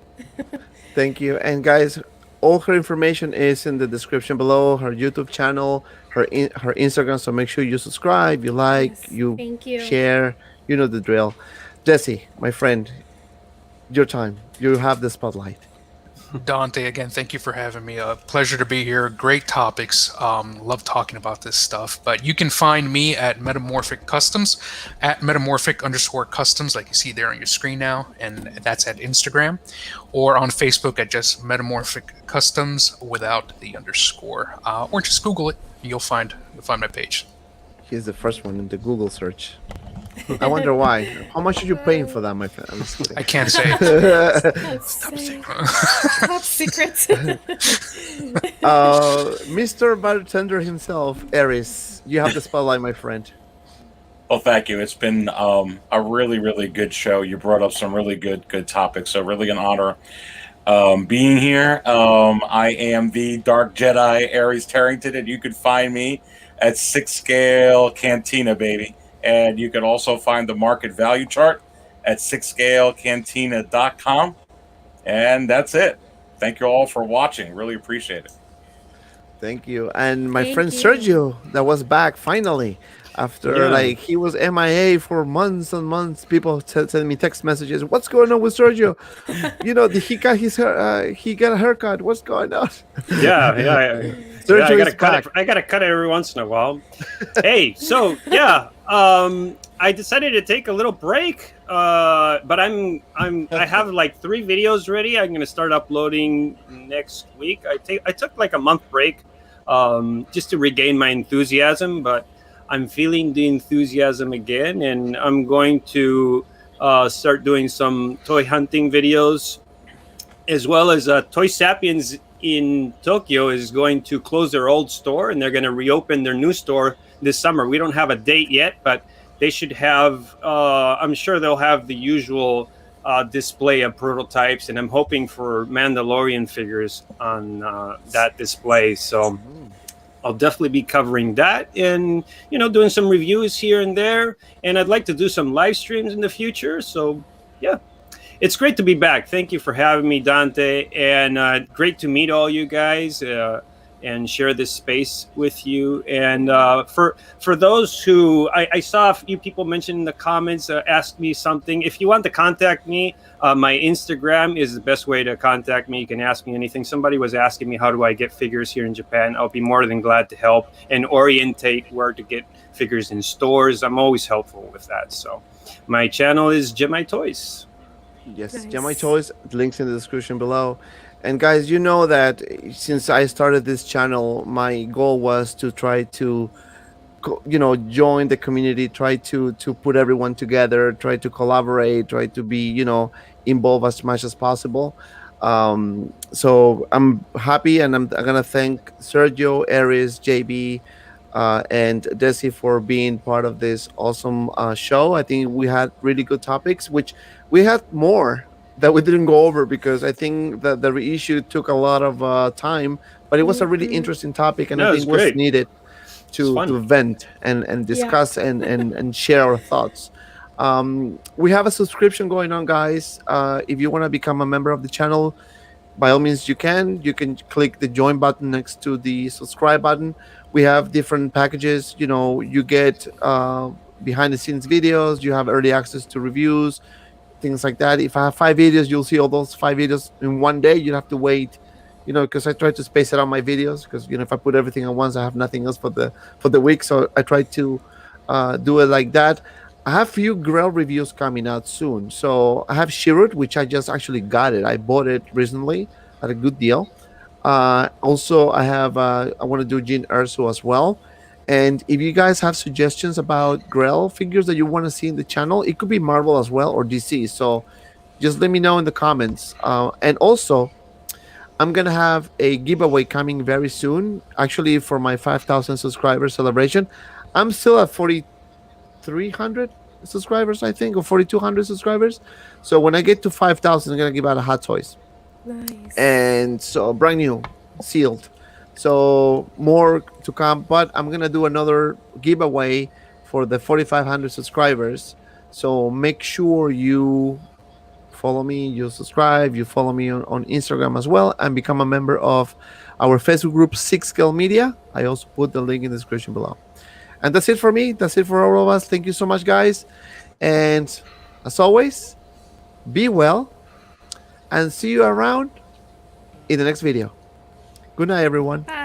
Speaker 1: Thank you. And guys, all her information is in the description below. Her YouTube channel, her Instagram. So make sure you subscribe, you like,
Speaker 5: Yes,
Speaker 1: you
Speaker 5: thank you.
Speaker 1: share. You know the drill. Desy, my friend, your time. You have the spotlight.
Speaker 3: Dante, again, thank you for having me. A pleasure to be here. Great topics. Love talking about this stuff. But you can find me at Metamorphic Customs, at Metamorphic_Customs, like you see there on your screen now, and that's at Instagram, or on Facebook at just Metamorphic Customs without the underscore, or just Google it. You'll find my page.
Speaker 1: He's the first one in the Google search. I wonder why. How much are you paying for that, my friend? I'm just kidding.
Speaker 3: I can't say.
Speaker 5: Top secret.
Speaker 1: Mr. Bartender himself, Aries, you have the spotlight, my friend.
Speaker 4: Well, thank you. It's been a really, really good show. You brought up some really good topics. So really an honor being here. I am the Dark Jedi Aries Tarrington, and you can find me at Sixth Scale Cantina, baby. And you can also find the market value chart at sixthscalecantina.com. And that's it. Thank you all for watching. Really appreciate it.
Speaker 1: Thank you. And my
Speaker 5: Thank
Speaker 1: friend
Speaker 5: you.
Speaker 1: Sergio, that was back finally after
Speaker 2: Yeah.
Speaker 1: like he was MIA for months and months. People send me text messages. What's going on with Sergio? He got a haircut. What's going on?
Speaker 2: Yeah.
Speaker 1: Sergio
Speaker 2: I
Speaker 1: is
Speaker 2: gotta cut
Speaker 1: back.
Speaker 2: it. I gotta cut it every once in a while. Hey, so yeah, I decided to take a little break. But I have like 3 videos ready. I'm gonna start uploading next week. I took like a month break, just to regain my enthusiasm. But I'm feeling the enthusiasm again, and I'm going to start doing some toy hunting videos, as well as Toy Sapiens in Tokyo is going to close their old store, and they're going to reopen their new store this summer. We don't have a date yet, but they should have, I'm sure they'll have the usual display of prototypes, and I'm hoping for Mandalorian figures on that display. So I'll definitely be covering that, and doing some reviews here and there, and I'd like to do some live streams in the future. So yeah, it's great to be back. Thank you for having me, Dante, and great to meet all you guys and share this space with you. And for those who I saw a few people mention in the comments, ask me something. If you want to contact me, my Instagram is the best way to contact me. You can ask me anything. Somebody was asking me, how do I get figures here in Japan? I'll be more than glad to help and orientate where to get figures in stores. I'm always helpful with that. So my channel is GemiiToys.
Speaker 1: Yes,
Speaker 5: Nice.
Speaker 1: GemiiToys. Links in the description below. And guys, you know that since I started this channel, my goal was to try to, join the community, try to put everyone together, try to collaborate, try to be, involved as much as possible. So I'm happy, and I'm gonna thank Sergio, Aries, JB, and Desy for being part of this awesome show. I think we had really good topics, which we had more that we didn't go over because I think that the reissue took a lot of time, but it was a really
Speaker 5: Mm-hmm.
Speaker 1: interesting topic, and I
Speaker 2: No, it's
Speaker 1: think was
Speaker 2: great.
Speaker 1: needed
Speaker 2: It's
Speaker 1: to
Speaker 2: fun.
Speaker 1: vent and
Speaker 5: Yeah.
Speaker 1: discuss and share our thoughts. We have a subscription going on, guys. If you want to become a member of the channel, by all means you can click the join button next to the subscribe button. We have different packages. You get behind the scenes videos, you have early access to reviews, things like that. If I have 5 videos, you'll see all those 5 videos in one day. You'd have to wait, because I try to space it on my videos, because if I put everything at once, I have nothing else for the week. So I try to do it like that. I have few Grail reviews coming out soon. So I have Shirut, which I just actually got it. I bought it recently at a good deal. Also, I want to do Jin Erso as well. And if you guys have suggestions about Grail figures that you want to see in the channel, it could be Marvel as well or DC. So just let me know in the comments. And also, I'm gonna have a giveaway coming very soon. Actually, for my 5,000 subscribers celebration, I'm still at 4,300 subscribers, I think, or 4,200 subscribers. So when I get to 5,000, I'm gonna give out a Hot Toys,
Speaker 5: Nice.
Speaker 1: and so brand new, sealed. So more to come, but I'm gonna do another giveaway for the 4,500 subscribers. So make sure you follow me, you subscribe, you follow me on Instagram as well, and become a member of our Facebook group, Sixth Scale Media. I also put the link in the description below. And that's it for me. That's it for all of us. Thank you so much, guys. And as always, be well and see you around in the next video. Good night, everyone.
Speaker 5: Bye.